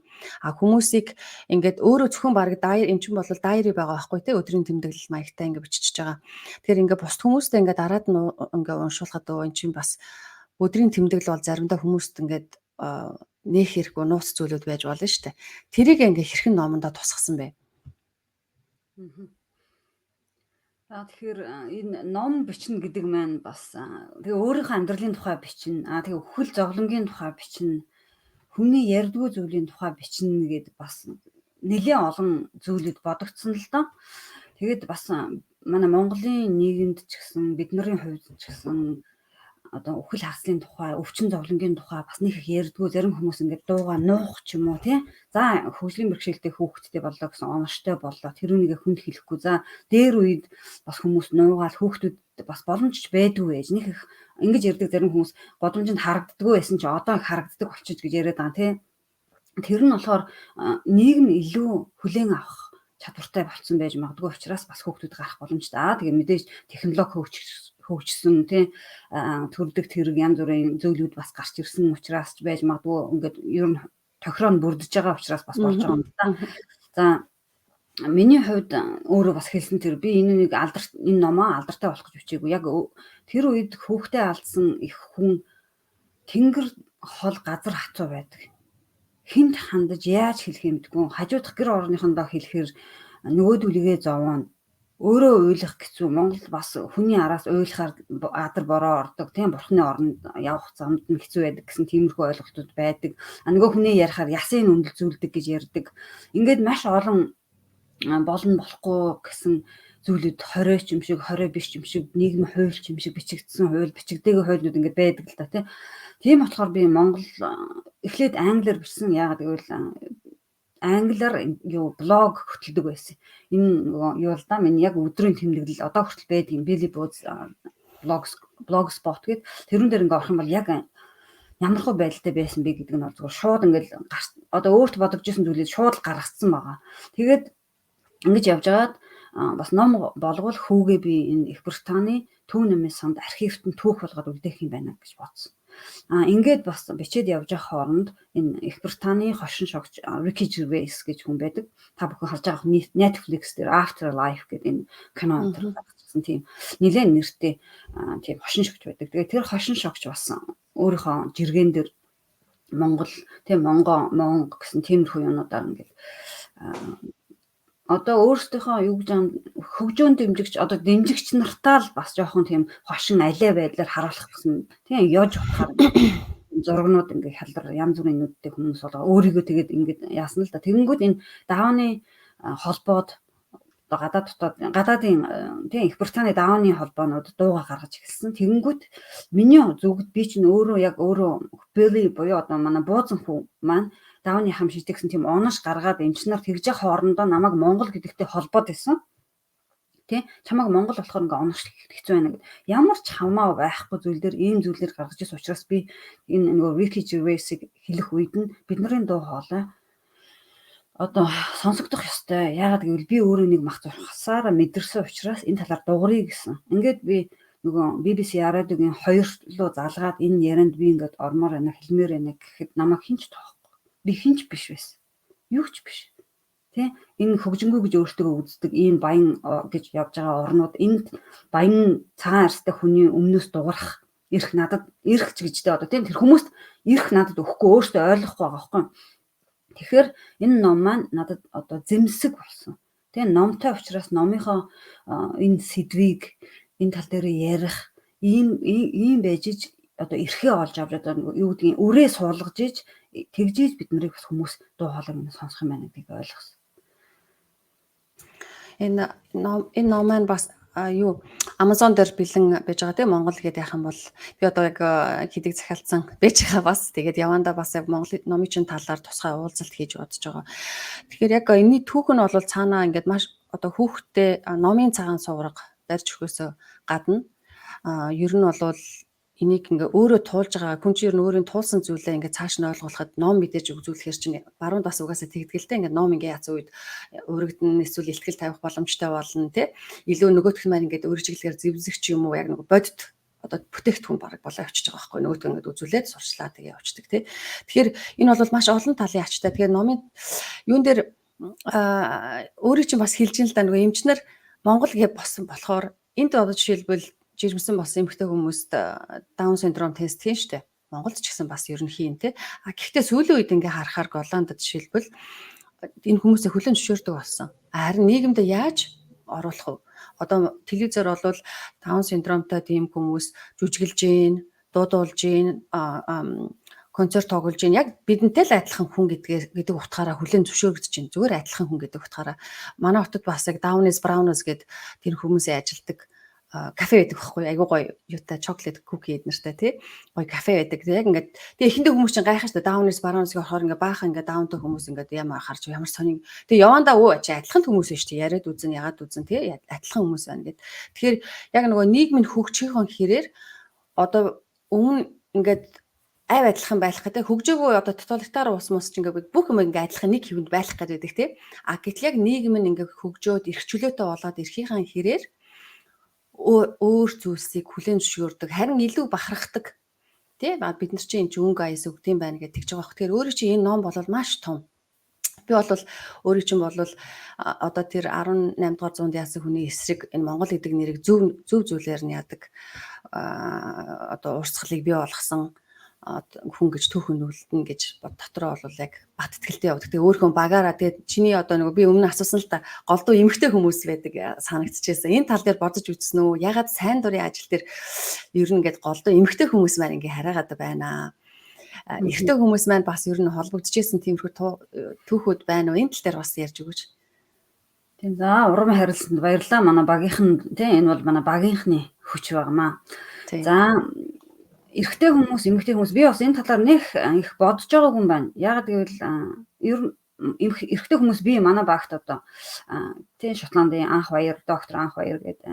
Хүмүүсийг ингээд өөрөө зөвхөн баг эн чинь бол дайри байгаа байхгүй тий өдрийн тэмдэглэл маягтай ингээд бичиж байгаа. Тэгэхээр ингээд бусд хүмүүстэй ингээд дараад нь ингээд уншуулхад эн чинь бас өдрийн тэмдэглэл бол заримдаа хүмүүст ингээд нээх хэрэггүй нууц зүйлүүд байж болно шүү дээ. Тэрийг ингээд хэрхэн номондоо тусгасан бэ? Тэгэхээр энэ ном бичнэ гэдэг маань бас тэгээ өөрийнхөө амьдралын тухай бичнэ. Тэгээ хөл зовлонгийн тухай бичнэ. Хүний ярьдгүй зүйлийн тухай бичнэ гэдэг бас нэлээд олон зүйлүүд бодогдсон л доо. Тэгээд бас манай Монголын нийгэмд ч гэсэн бидний хувьд ч гэсэн одоо үхэл хаацлын тухай, өвчин зовлонгийн тухай бас нэг их ярьдгүй. Зарим хүмүүс ингээд дуугаа нуух ч юм уу тий. За хөгжлийн бэрхшээлтэй хүүхэдтэй боллоо гэсэн оноштой боллоо. Тэр үнийг хүнд хэлэхгүй. За дээр үед бас хүмүүс нуугаал хүүхдүүд бас боломжч байдгүй байж. Нэг их ингэж ярьдаг зарим хүмүүс годомжинд харагддаггүй байсан чи одоо их харагддаг болчих гэж яриад байгаа тий. Тэр нь болохоор нийгэм илүү хүлээн авах чадвартай болсон байж магадгүй учраас бас хүүхдүүд гарах боломжтой. Тэгээ мэдээж технологи хөгжсөн тий төрөлдөг тэрэг янз бүрийн зөвлүүд бас гарч ирсэн учраас ч байж магадгүй ингээд ер нь тохироо нь бүрдэж байгаа учраас бас болж байгаа юм да. За миний хувьд өөрөө бас хэлсэн тэр би энэ номоо алдартай болох гэж бичээгүй. Яг тэр үед хүүхдээ алдсан их хүн тэнгэр хол газар хацуу байдаг. Хинт хандаж яаж хэлэх юмдгүй хажуудах гэр орныхондоо хэлэхэр нөгөөдүлгээ зовоно. Өөрөө уйлах гэцүү. Монгол бас хүний араас уйлахаар адар бороо ордог. Тийм бурхны оронд явах замд нь хэцүү байдаг гэсэн тиймэрхүү ойлголтууд байдаг. Нөгөө хүний ярихаар ясын үнэл зүйлдэг гэж ярьдаг. Ингээд маш олон болно болохгүй гэсэн зүйлүүд 20 ч юм шиг 20 биш юм шиг нийгмийн хууль ч юм шиг бичигдсэн хууль бичигдээгүй хуулиуд ингээд байдаг л та тийм болохоор би Монгол эхлээд англиар бичсэн. Яагаад гэвэл англиар блог хөтэлдэг байсан. Энэ юу л да миний яг өдрийн тэмдэглэл одоо хүртэл байдаг юм. Billy Boots blogspot гэд тэрүүн дээр ингээ орох юм бол яг ямар хөө байдалтай байсан бэ гэдэг нь зүгээр шууд ингээл одоо өөрт бодож исэн зүйлийг шууд гаргацсан байгаа. Тэгээд ингэж явж байгаад бас ном болгол хүүгээ би энэ Их Британий Төв намын самд архивт нь түүх болгоод үлдээх юм байна гэж бодсон. Ингээд бас бичээд явж байгаа хооронд энэ Их Британий хошин шогч Ricky Gervais гэж хүн байдаг. Та бүхэн харж байгаа Netflix дээр Afterlife гэдэг энэ кино гаргасан тийм нэлээд нэртэй тийм хошин шогч байдаг. Тэгээд тэр хошин шогч бас өөрийнхөө жиргэн дээр Монгол тийм Монго гэсэн тиймэрхүү юмудаар ингээд одоо өөрсдийнхөө юу гэж хөгжөөн дэмжигч одоо дэмжигч нартаа л бас жоохон тийм хошин алей байдлаар харуулах гэсэн тийм ёж утгаар зургнууд ингээ хялдар янз бүрийн нүдтэй хүмүүс болоо өөрийгөө тэгээд ингээд яасан л да. Тэгэнгүүт энэ давааны холбоод одоо гадаадын тийм Их Британий давааны холбоонууд дууга гаргаж эхэлсэн. Тэгэнгүүт миний зүгт би чинь өөрөө Billy буюу одоо манай буузан хүү маань давны хам шидэгсэн тийм онош гаргаад эмчнэр тэгж хоорондоо намайг Монгол гэдэгтэй холбоод байсан. Тэ чамайг Монгол болохоор ингээ онош хэцүү байна гэд. Ямар ч хамаа байхгүй зүйлээр ийм зүйлээр гаргаж ирсэн учраас би энэ нөгөө Ricky Gervais-ийг хэлэх үед нь бидний дуу хоолой одоо сонсогдох ёстой. Яагаад гэвэл би өөрөө нэг мах зурхасаараа мэдэрсэн учраас энэ талаар дуурайя гэсэн. Ингээд би нөгөө BBC радиогийн 2 руу залгаад энэ ярианд би ингээд ормоор байна хэлмээр байна гэхэд намайг хинч тоохгүй. Би хинч биш байсан. Юу ч биш. Тэ энэ хөгжингүү гэж өөртөө үздэг ийм баян гэж явж байгаа орнууд энд баян цагаан арьстай хүний өмнөөс дуурах ирэх надад ирэх ч гэжтэй одоо тийм тэр хүмүүст ирэх надад өгөхгүй өөртөө ойлгохгүй байгаа байхгүй. Тэгэхээр энэ ном маань надад одоо зэмсэг болсон. Тэгээ номтой учраас номынхоо энэ сэдвийг энэ тал дээр ярих ийм байж иж одоо эрхээ олж авч одоо юу гэдгийг үрээ суулгаж иж тэгжиж бид нарыг бас хүмүүс дуу хоолойг нь сонсох юм байна гэдгийг ойлгосон. Энэ ном маань бас Amazon дээр бэлэн байж байгаа тийм Монгол гэдэг яах юм бол би одоо яг хэдийг захиалцсан байж байгаа бас тэгээд явандаа бас яг Монгол номын чинь талаар тусгай уулзалт хийж бодож байгаа. Тэгэхээр яг энэний түүх нь бол цаанаа ингээд маш одоо хүүхдтэй номын цагаан сувраг барьж өгөхөөс гадна ер нь бол энийг ингээ өөрөө туулж байгаа хүн чинь ер нь өөрийн туулсан зүйлээ ингээ цааш нь ойлгуулахад ном мэдээж өгзүүлэхээр чинь баруун дас угаасаа тэгдгэлтэй ингээ ном ингээ яц үед өргөдөн эсвэл ихтгэл тавих боломжтой болно тий илүү нөгөөх нь маань ингээ өөрчлөлөөр зэвсэгч юм уу яг нэг бодит одоо бүтээгдэхүүн бараг болоо явчихж байгаа байхгүй нөгөөд ингээ үзүүлээд сурчлаа тэгээ явчихдаг тий тэгэхээр энэ бол маш олон талын ачтай тэгэхээр номын юун дээр өөрийн чинь бас хэлж ин л да нөгөө эмчнэр Монгол гэ босон болохоор энд одоо жишээлбэл жирэмсэн болсон эмэгтэй хүмүүст даун синдром тест хийн штэ. Монголд ч гэсэн бас ер нь хийн те. Гэхдээ сүүлийн үед ингээ харахаар Голландд жишээлбэл энэ хүмүүсээ хүлэн зөвшөөрдөг болсон. Харин нийгэмд яаж оруулах вэ? Одоо телевизээр бол даун синдромтой тийм хүмүүс жүжиглж гин, дуудуулж гин, концерт тоглож гин. Яг бидэнтэй л адилхан хүн гэдэг утгаараа хүлэн зөвшөөрөгдөж гин. Зүгээр адилхан хүн гэдэг утгаараа манай хотод бас яг Down is Brown гэдэг тэр хүмүүсээ ажилдаг кафе байдаг байхгүй айгуу гоё юутай чоколад куки эднэртэй тий гоё кафе байдаг яг ингээд тэгээ эхэндээ хүмүүс чинь гайхаж та даунээс баруунаас орохоор ингээд баахан ингээд даунтай хүмүүс ингээд ямар харж ямар сони тэгээ явандаа ачи адилхан хүмүүс байна шүү дээ яриад үзэн ягаад үзэн тий адилхан хүмүүс байна гэд тэгэхээр яг нөгөө нийгэм нь хөгжихийн хэрээр одоо өмнө ингээд айв адилхан байх гэдэг хөгжөөгөө одоо тоталитар ус мус ч ингээд бүх юм ингээд адилхан нэг хэвэнд байх гэдэг тий гэтэл яг нийгэм нь ингээд хөгжөөд эрх чөлөөтэй болоод эрхийнхэн хэрээр өөр зүйлсийг хүлээн зөвшөөрдөг харин илүү бахархдаг тий бид нар чинь өнгө аяс өгд юм байна гэж тэгж байгаа. Тэгэхээр өөрөө чинь энэ ном болол маш том. Би бол өөрөө чинь бол одоо тэр 18 дугаар зуунд яасан хүний эсрэг энэ Монгол гэдэг нэрийг зөв зүйлээр нь яадаг одоо урсгалыг бий болгосон хүн гэж түүхэн үлдэн гэж дотроо бол яг бат итгэлтэй явдаг. Тэгээ өөрхөн багаараа тэгээ чиний одоо нөгөө би өмнө асуусан л та голдуу эмэгтэй хүмүүс байдаг санагдчихсэн. Энэ тал дээр бодож үзсэн үү? Ягаад сайн дурын ажил дээр ер нь ингээд голдуу эмэгтэй хүмүүс маань ингээ хараагаад байна. Эрэгтэй хүмүүс маань бас ер нь холбогдчихсэн тиймэрхүү түүхүүд байна уу? Энэ тал дээр бас ярьж өгөөч. Тийм за урам харилцаанд баярлалаа. Манай багийнхан тийм энэ бол манай багийнхны хүч байгаамаа. За эрэгтэй хүмүүс, эмэгтэй хүмүүс би бас энэ талаар нэг их бодож байгаагүй юм байна. Яг гэвэл ер нь эрэгтэй хүмүүс би манай багт одоо тийм Шотландын анх баяр, доктор анх баяр гэдэг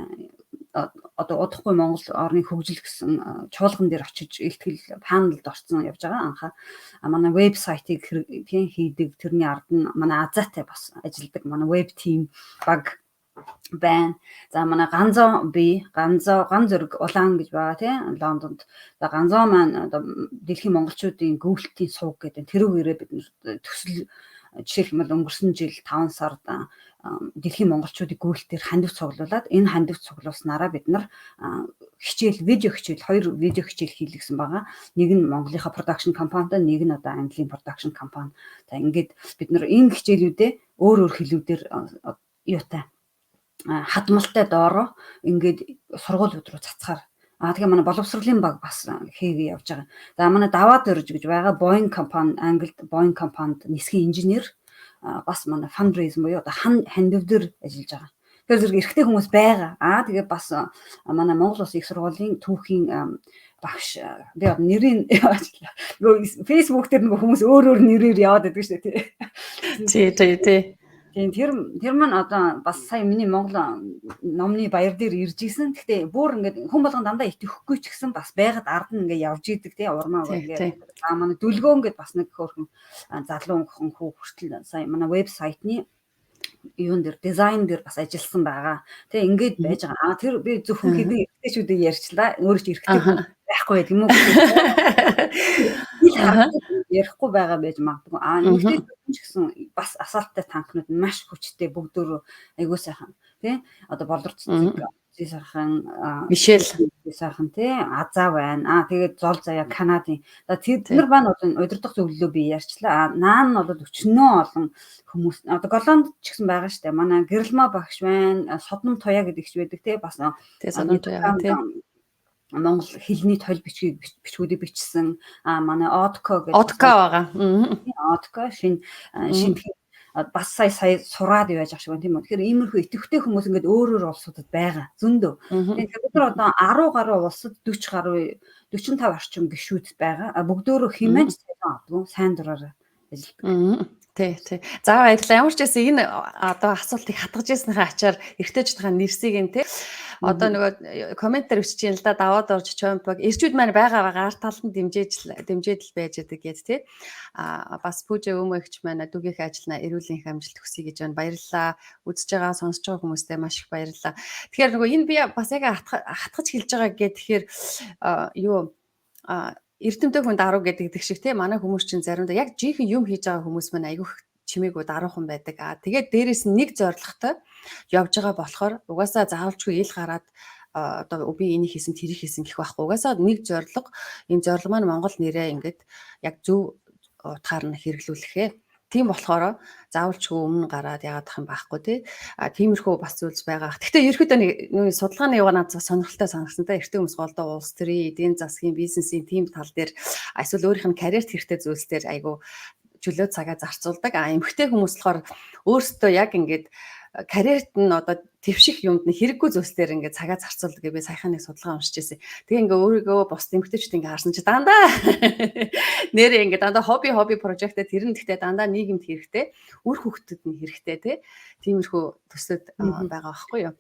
одоо удахгүй Монгол орны хөгжил гэсэн чуулган дээр очиж ихтгэл панелд орсон явж байгаа анхаа. Манай вебсайтыг тийм хийдэг тэрний ард нь манай Азаатай бас ажилладаг манай веб тим баг байна. За манай ганзоо ган зөрөг улаан гэж байгаа тийм Лондонд. За ганзоо маань одоо дэлхийн монголчуудын гүйлтийн сувг гэдэг тэрүүгээрээ бид төсөл жишээлбэл өнгөрсөн жил 5 сард дэлхийн монголчуудын гүйлтээр хандив цуглуулад энэ хандив цуглуулснараа бид нар видео хичээл 2 видео хичээл хийлгэсэн байгаа. Нэг нь Монголынхаа production компанитай, нэг нь одоо Английн production компани. За ингээд бид нар энэ хичээлүүдээ өөр хэлүүдээр юутай хадмалтай доороо ингээд сургуулиуд руу цацгаар тэгээ манай боловсролын баг бас хийгээ явж байгаа. За манай даваад өрж гэж байгаа Boeing компани Англид Boeing компанид нисхийн инженер бас манай fundraise буюу одоо хандив дээр ажиллаж байгаа. Тэгэхээр зэрэг эрэгтэй хүмүүс байгаа. Тэгээ бас манай Монгол Улсын их сургуулийн түүхийн багш би нэрийн Facebook дээр нэг хүмүүс өөр нэрээр яваад байдаг шүү дээ тий. Тийм тэр маань одоо бас сая миний Монгол номны баяр дээр ирж исэн. Гэхдээ бүр ингээд хүн болгон дандаа итгэхгүй ч гэсэн бас байгаад ард нь ингээд явж идэг тий урмаа ингээд манай дүлгөө ингээд бас нэг хөөрхөн залуу өнгөн хүү хүртэл сая манай вебсайтны юун дээр дизайн дээр бас ажилласан байгаа. Тэ ингээд байж байгаа. Тэр би зөвхөн хэдэн эрэгтэйчүүдийг ярьчлаа. Өөрөө ч эрэгтэй байхгүй байдаг юм уу? Ярихгүй байгаа байж магадгүй. Эмэгтэйчүүд ч гэсэн бас асаалттай танкнууд маш хүчтэй бүгдөө айгуу сайхан. Тэ одоо болорцсон сайхан Мишель сайхан тий Азаа байна. Тэгээд зол заяа Канадын. За тэд нар байна удирдах зөвлөлөө би ярьчлаа. Наа нь бол өчнөө олон хүмүүс одоо Голланд ч гэсэн байгаа штэ. Манай Гэрэлма багш байна. Содном Туяа гэдэг ч байдаг тий бас тий Содном Туяа тий Монгол хэлний тойл бичгүүдийг бичсэн манай Одко гэдэг байгаа. Одко шинэ бас сая сураад байж ах шиг байна тийм үү. Тэгэхээр иймэрхүү идэвхтэй хүмүүс ингээд өөр улсуудад байгаа зөндөө. Тэгэхээр бид нар одоо 10 гаруй улсад 40 гаруй 45 орчим гишүүд байгаа. Бүгдөө хэмээн цайсан авдаг сайн дураараа ажилладаг. Тий. За баярлалаа. Ямар ч байсан энэ одоо асуултыг хатгаж ирснийхаа ачаар эргэжтэйчдийн нэрсийг нь тий. Одоо нөгөө комментээр өчж юм л да даваад орж чомпог эрчүүд маань байгаа арт талд нь дэмжээд л байж байгаа гэд тий. Бас пүүжэ өмөгч маань дүгийнх ажиллана эрүүлийн их амжилт хүсье гэж байна. Баярлалаа. Үзэж байгаа сонсож байгаа хүмүүстээ маш их баярлалаа. Тэгэхээр нөгөө энэ би бас яг хатгаж хэлж байгаа гэд тэгэхээр юу эрдэмтэй хүн даруу гэдэг шиг тийм манай хүмүүс чинь заримдаа яг жинхэнэ юм хийж байгаа хүмүүс маань айгүйх чимээгүй даруухан байдаг. Тэгээд дээрэс нь нэг зорилготой явж байгаа болохоор угаасаа заавалчгүй ил гараад одоо би энийг хийсэн тэрийг хийсэн гэх байхгүй. Угаасаа нэг зорилго энэ зорилго маань Монгол нэрээ ингээд яг зөв утгаар нь хэрэглүүлэхээ. Тийм болохоор заавалчгүй өмнө гараад яагаад юм байхгүй тий. Тиймэрхүү бас зүйлс байгаа. Гэхдээ ерөөхдөө нэг судалгааны юга надад сонирхолтой санагдсан та эртний хүмүүс голдоо улс төрийн эдийн засгийн бизнесийн тийм тал дээр эсвэл өөрийнх нь карьерт хэрэгтэй зүйлс дээр айгу чөлөө цагаа зарцуулдаг. Эмэгтэй хүмүүс болохоор өөрсдөө яг ингээд карьерт нь одоо твших юмд нь хэрэггүй зүйлсээр ингээд цагаа зарцуулдаг би саяхан нэг судалгаа уншиж байсан. Тэгээ ингээ өөрийгөө бос эмгтээчүүд ингээ харсан чи дандаа нэрээ ингээ дандаа хобби прожекттэй тэр нь гэхдээ дандаа нийгэмд хэрэгтэй, үр хөвгтөд нь хэрэгтэй тий. Тиймэрхүү төсөөд байгаа байхгүй юу.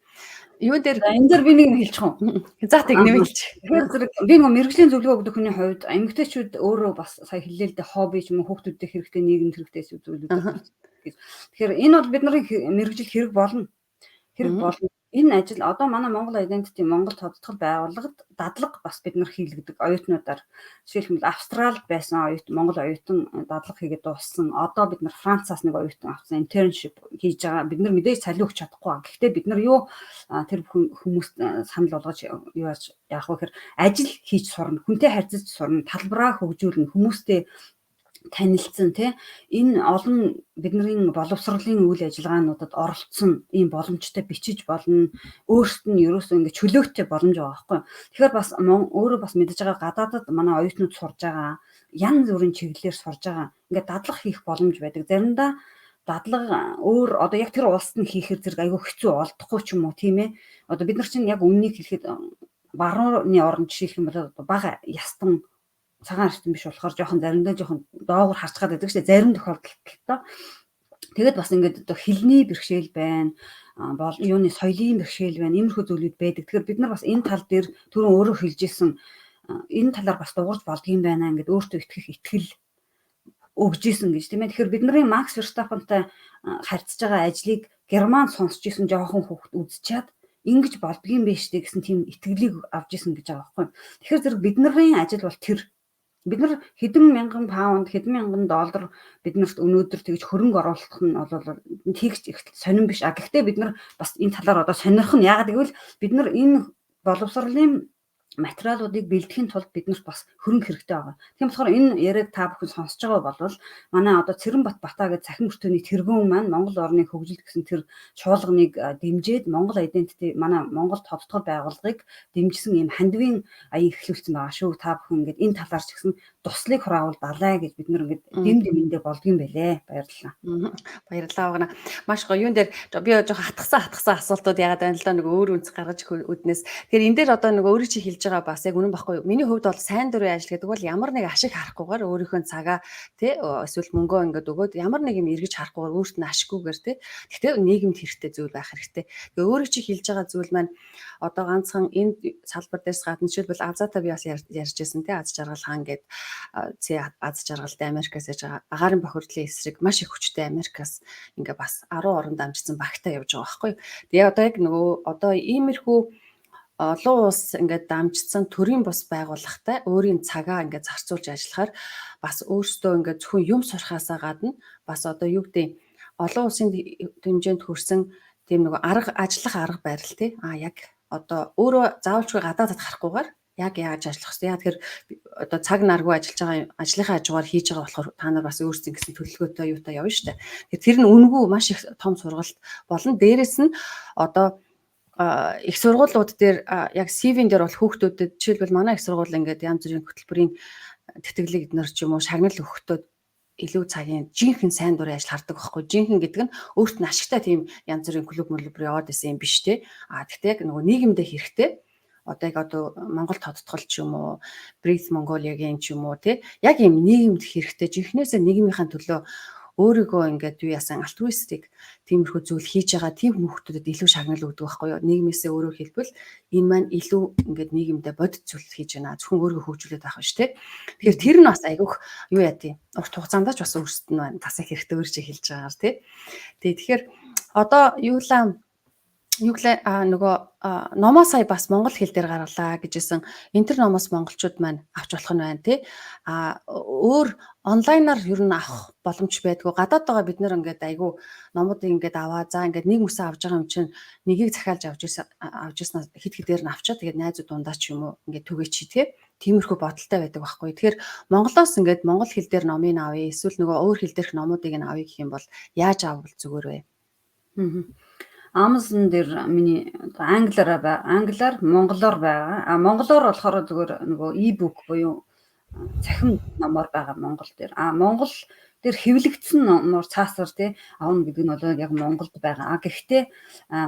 Юу дээр энэ дээр би нэг юм хэлчих юм. За тэг нэмэлж. Тэгэхээр зэрэг би нэг мэрэгжлийн зөвлөгөө өгдөг хүний хувьд эмгтээчүүд өөрөө бас сая хэллээ л дээ хобби ч юм уу хүүхдүүдэд хэрэгтэй нийгэмд хэрэгтэй зүйлүүд. Тэгэхээр энэ бол бидний мэрэгжил хэрэг болно. Энэ ажил одоо манай Монгол Identity Монгол тодтгол байгууллагад дадлага бас бид нар хийлгдэг оюутнуудаар жишээлбэл Австралид байсан Монгол оюутан дадлага хийгээд дууссан. Одоо бид нар Францаас нэг оюутан авсан internship хийж байгаа. Бид нар мэдээж цалин өгч чадахгүй. Гэхдээ бид нар тэр хүмүүст санал болгож яах вэ гэхээр ажил хийж сурна, хүнтэй харьцаж сурна, талбараа хөгжүүлнэ, хүмүүстэй танилцсан тий энэ олон бидний боловсролын үйл ажиллагаануудад оролцсон ийм боломжтой бичиж болно өөрт нь ерөөсөө ингэ чөлөөтэй боломж байгаа байхгүй. Тэгэхээр бас өөрөө бас мэдж байгаа гадаадад манай оюутнууд сурж байгаа янз бүрийн чиглэлээр сурж байгаа ингээд дадлага хийх боломж байдаг. Заримдаа дадлага өөр одоо яг тэр улсад нь хийхээр зэрэг айгүй хэцүү олдохгүй ч юм уу тийм ээ. Одоо бид нар чинь яг өмнөнийг хэлэхэд барууны орнд жишээлх юм бол бага ястан цагаан ертөнц биш болохоор заримдаа жоохон доогуур харцгаад байдаг шүү дээ. Зарим тохиолдолд тэгээд бас ингээд одоо хэлний бэрхшээл байна. Юуны соёлын бэрхшээл байна. Иймэрхүү зүйлүүд байдаг. Тэгэхээр бид нар бас энэ тал дээр түрүүн өөрөө хэлжсэн энэ талаар бас дуурж болдгийм байна. Ингээд өөртөө итгэл өгж исэн гэж тийм ээ. Тэгэхээр бидний Макс Верстаппентай харьцаж байгаа ажлыг Германд сонсч исэн жоохон хүүхд үзчихэд ингэж болдгийм биш дээ гэсэн тийм итгэлийг авч исэн гэж байгаа байхгүй. Тэгэхээр зэрэг бидний ажил бол тэр бид нар хэдэн мянган паунд, хэдэн мянган доллар биднэрт өнөөдөр тэгж хөрөнгө оруулах нь бол тэгж их сонирн биш. Гэхдээ бид нар бас энэ талаар одоо сонирх нь яагаад гэвэл бид нар энэ боловсролын материалуудыг бэлдэхийн тулд биднэрт бас хөрөнгө хэрэгтэй байгаа. Тийм болохоор энэ яриаг та бүхэн сонсож байгаа бол манай одоо Цэрэнбат Батаа гэж цахим өртөөний тэргүүн маань Монгол орны хөгжилд гэсэн тэр чуулганыг дэмжиж Монгол Identity манай Монгол тодтгол байгууллагыг дэмжсэн ийм хандивын аян эхлүүлсэн байгаа шүү. Та бүхэн ингээд энэ талаар ч гэсэн туслыг хураавал далай гэж бид нар ингээд дэмдэмэндээ болдгийм байлээ. Баярлалаа. Баярлалаа багна. Маш гоё. Юун дээр би жоохон хатгсан асуултууд ягаад байна л да нэг өөр үнц гаргаж үднээс. Тэгэхээр энэ дээр одоо нэг өөрөө чи хэлж байгаа бас яг үнэн баггүй юу? Миний хувьд бол сайн дурын ажил гэдэг бол ямар нэг ашиг харахгүйгээр өөрийнхөө цагаа тий эсвэл мөнгөө ингээд өгөөд ямар нэг юм эргэж харахгүйгээр өөрт нь ашиггүйгээр тий. Гэхдээ нийгэмд хэрэгтэй зүйл байх хэрэгтэй. Тэгээ өөрөө чи хэлж байгаа зүйл маань одоо ганцхан энэ салбар дээрс гадна жишээлбэл Азата би бас ярьж байсан тий аз жаргал хаан гэдэг аз жаргалтай Америкаас яж байгаа агаарын бохирдлын эсрэг маш их хүчтэй Америкаас ингээ бас 10 оронд амжсан багтаа явж байгаа байхгүй юу. Тэгээ одоо яг нөгөө одоо иймэрхүү олон улс ингээд дамжсан төрийн бус байгууллагатай өөрийн цагаа ингээд зарцуулж ажиллахаар бас өөртөө ингээд зөвхөн юм сурахаасаа гадна бас одоо юу гэдэг олон улсын хэмжээнд хүрсэн тийм нэг ажиллах арга барил тий яг одоо өөрөө заавалчгүй гадаадд харахгүйгээр яг яаж ажиллах вэ? Тэгэхээр одоо цаг наргүй ажиллаж байгаа ажлынхаа хажуугаар хийж байгаа болохоор та нар бас өөрсдийн гэсэн төлөвлөгөөтэй юутай явна шүү дээ. Тэгэхээр тэр нь үнэгүй маш их том сургалт болно. Дээрээс нь одоо их сургуулиуд дээр яг CV-н дээр бол хүүхдүүдэд жишээлбэл манай их сургууль ингээд янз бүрийн хөтөлбөрийн тэтгэлэг эднэр ч юм уу шагнал өгөхдөө илүү цагийн жинхэнэ сайн дурын ажил хардаг байхгүй. Жинхэнэ гэдэг нь өөрт нь ашигтай тийм янз бүрийн клуб яваад исэн юм биш те. Гэхдээ яг нөгөө нийгэмдээ хэрэгтэй одоо Монгол тодтгол ч юм уу, Breathe Mongolia-гийн ч юм уу тий яг юм нийгэмд хэрэгтэй жинхнээсээ нийгмийнхаа төлөө өөрийгөө ингээд юу яасан альтруистик тиймэрхүү зүйл хийж байгаа тийм хүмүүстэд илүү шагнал өгдөг байхгүй юу. Нийгмээсээ өөрөөр хэлбэл энэ маань илүү ингээд нийгэмдээ бодит зүйл хийж байна. Зөвхөн өөрийгөө хөгжүүлээд авах биш тий. Тэгэхээр тэр нь бас айгүйх юу яа тий. Урт хугацаанд ч бас өөрсдөд нь тасах хэрэгтэй өөр чи хэлж байгаагаар тий. Тэгэхээр одоо нөгөө номоо сая бас монгол хэл дээр гаргалаа гэжсэн. Энэ төр номоос монголчууд маань авч болох нь байна тий. Өөр онлайнаар ер нь авах боломж байдгүй. Гадаад байгаа бид нэр ингээд айгүй номуудыг ингээд аваа. За ингээд нэг мөсөө авч байгаа юм чинь нэгийг захиалж авч ирсэн хит хитээр нь авчаа. Тэгээд найзууд дундаа ч юм уу ингээд түгээ чи тий. Тиймэрхүү бодолтой байдаг байхгүй. Тэгэхээр Монголоос ингээд монгол хэл дээр номыг авъя. Эсвэл нөгөө өөр хэл дээрх номуудыг нь авъя гэх юм бол яаж аввал зүгээр вэ? Amazon дээр миний англиар монголоор байгаа. Монголоор болохоор зүгээр нөгөө e-book буюу цахим номоор байгаа Монгол дээр. Монгол тэр хэвлэгдсэн номоор цаасаар тий авна гэдэг нь бол яг Монголд байгаа. Гэхдээ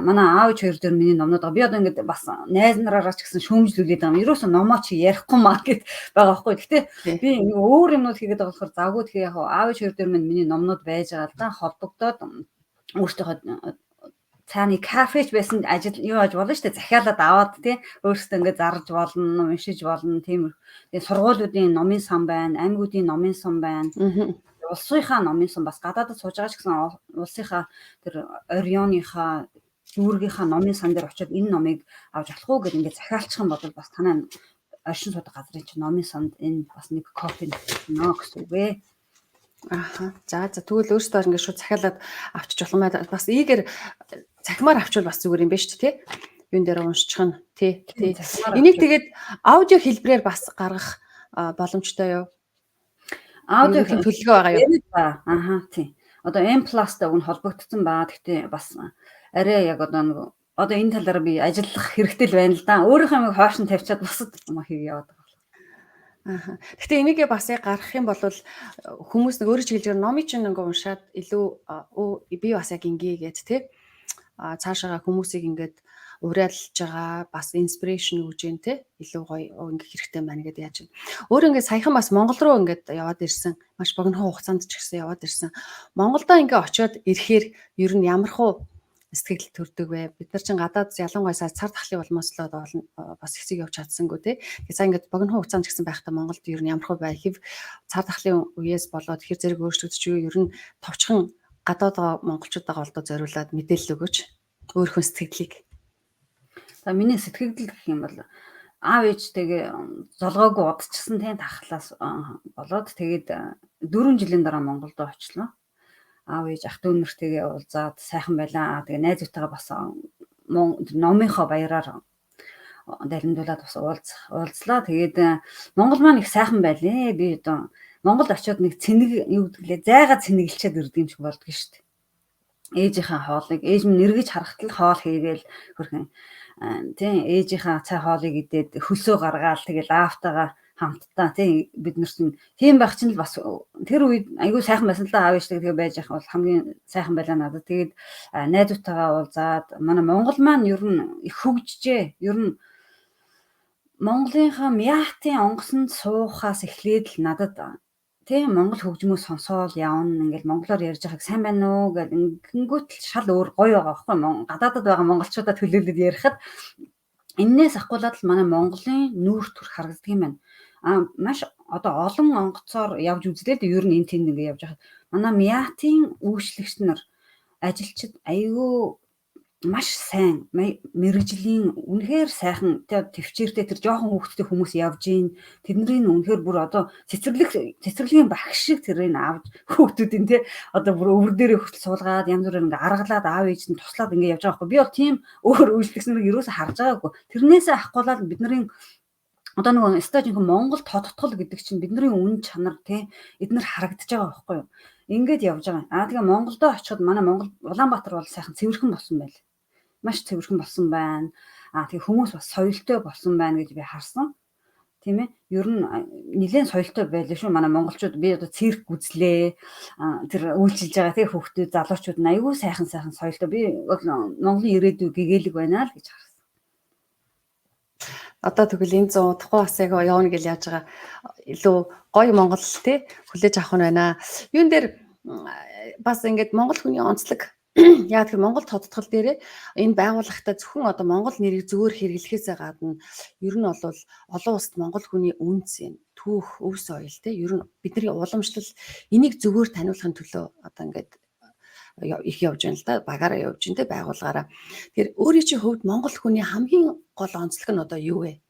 манай аав ээж хоёр дээр миний номнууд байгаа. Би одоо ингээд бас найз нараараа ч гэсэн шүүмжлүүлээд байгаа юм. Ерөөсөө номоо чи ярихгүй маа гэд байгаа байхгүй. Гэхдээ би өөр юмнууд хийгээд байгаа болохоор завгүй тэгэхээр яг аав ээж хоёр дээр миний номнууд байж байгаа л да. Холбогдоод өөртөө цааны кафеч байсан ажил юу аж болно шүү дээ. Захиалаад аваад тий өөрсдөө ингээд зарж болно, уншиж болно. Тийм. Тэгээ сургуулиудын номын сан байна, аймагуудын номын сан байна. Улсынхаа номын сан бас гадаадд сууж байгаа ч гэсэн улсынхаа тэр орионыхаа дүүргийнхаа номын сан дээр очиод энэ номыг авч болох уу гэдэг ингээд захиалчих юм бол бас танай оршин суудаг газрын чинь номын санд энэ бас нэг копи нөө гэсэн үг ээ. Аха. За тэгвэл өөртөө ингээд шууд захиалаад авчиж болох юм байна. Бас ийгээр цахимаар авчвал бас зүгээр юм байна шүү дээ, тий? Юун дээр уншчих нь, тий. Энийг тэгээд аудио хэлбэрээр бас гаргах боломжтой юу? Аудио төлөвлөгөө байгаа юу? Аха, тий. Одоо M+-тай уг нь холбогдсон баа. Гэхдээ бас арай яг одоо энэ талаараа би ажиллах хэрэгтэй л байна л да. Өөрийнхөө юмыг хойш нь тавьчаад бусад юм хийе яваад байгаа. Гэхдээ энийгээ бас яг гаргах юм бол хүмүүс нэг өөрөө чиглэлээр номыг чинь ингээ уншаад илүү би бас яг ингээ гээд тий цаашаага хүмүүсийг ингээд уриалж байгаа бас инспирэшн өгж जैन тий илүү гоё ингээ хэрэгтэй байна гэдээ яаж юм. Өөр ингээ саяхан бас Монгол руу ингээд яваад ирсэн маш богино хугацаанд ч гэсэн яваад ирсэн. Монголдоо ингээ очиод ирэхээр ер нь ямархуу сэтгэл төрдөг вэ? Бид нар чинь гадаад ялангуяа цар тахлын улмааслаад бас хэсэг явж чадсангүй тий. Тэгээ сая ингээд богино хугацаанд ч гэсэн байхдаа Монголд ер нь ямархуу бай хэв цар тахлын үеэс болоод хэр зэрэг өөрчлөгдөж ер нь товчхон гадаад монголчуудаа голдоо зориулаад мэдээлэл өгөөч өөрийнхөө сэтгэлийг. За миний сэтгэл гэх юм бол аав ээжтэйгээ золгоогүй удчихсан тийм тахлаас болоод тэгээд 4 жилийн дараа Монголд очлоо. Аав ээж ах дүү нэртэйгээ уулзаад сайхан байлаа. Тэгээ найзуудтайгаа бас номынхоо баяраар далимдуулаад бас уулзлаа. Тэгээд Монгол маань их сайхан байлээ. Би одоо Монголд очиод нэг цэник юу гэдгэлээ зайгаа цэнэглчээд ирдэг юм шиг болдгоо шүү дээ. Ээжийнхээ хоолыг ээж минь нэргэж харахад л хоол хийгээл хөрхэн тийм ээжийнхээ цай хоолыг идээд хөлсөө гаргаал тэгэл аавтайгаа хамтдаа тийм бид нар чинь тийм байх чинь л бас тэр үед айгүй сайхан байсан л да аав ээжтэй тэгээ байж ах бол хамгийн сайхан байлаа надад. Тэгээд найзуудтайгаа уулзаад манай Монгол маань ер нь их хөгжижээ. Ер нь Монголынхаа Мяатын онгоцонд суухаас эхлээд л надад тийм Монгол хөгжмөө сонсоол явна. Ингээл монголоор ярьж байгааг сайн байна уу гэдэг ингэнгүүт л шал өөр гоё байгаа байхгүй. Гадаадд байгаа монголчуудаа төлөөлөд ярихад эннээс ахгуулаад л манай Монголын нүүр төр харагддаг юм байна. Маш одоо олон онгоцоор явж үзлээ л ер нь энэ тэнд ингээ явж байхад манай Мяатын үйлчлэгч нар ажилчид айгүй маш сайн мэрэгжлийн үнэхээр сайхан төвчээртэй тэр жоохон хүүхдтэй хүмүүс явж гин тэдний үнэхээр бүр одоо цэцэрлэгийн багш шиг тэрийг авч хүүхдүүдийн те одоо бүр өвөр дээрээ хүртэл суулгаад янз бүрээр ингээ аргалаад аав ээж нь туслаад ингээ явж байгаа байхгүй. Би бол тийм өөр үйлчлэгч нарыг юусаа харж байгаагүй. Тэрнээсээ ахгуулаад бидний одоо нөгөө стажинх Монгол тодтгол гэдэг чинь бидний үн чанар тий эднэр харагдаж байгаа байхгүй юу. Ингээд явж байгаа. Тэгээ Монголдо очиход манай Монгол Улаанбаатар бол сайхан цэвэрхэн болсон байл. Маш цэвэрхэн болсон байна. Тэгээ хүмүүс бас соёлтой болсон байна гэж би харсан. Тийм ээ. Ер нь нэлээд соёлтой байлаа шүү манай монголчууд. Би одоо цирк үзлээ. Тэр үйлчилж байгаа тий хүүхдүүд залуучууд нь аягүй сайхан соёлтой. Би Монголын ирээдүй гэгээлэг байна л гэж харсан. Одоо тэгвэл энэ 100 тухайн бас яг явна гэж яаж байгаа илүү гоё Монгол тий хүлээж авах нь байна. Юун дээр бас ингээд монгол хүний онцлог яг тэр Монгол тодтгол дээрээ энэ байгууллагатай зөвхөн одоо монгол нэрийг зөвөр хэрэглэхээсээ гадна ер нь бол олон улсад монгол хүний үнц юм түүх өв соёл тий ер нь бидний уламжлал энийг зөвөр таниулахын төлөө одоо ингээд их явж байна л да багаараа явж байна те байгуулгаараа. Тэгэхээр өөрийн чинь хувьд монгол хүний хамгийн гол онцлог нь одоо юу вэ?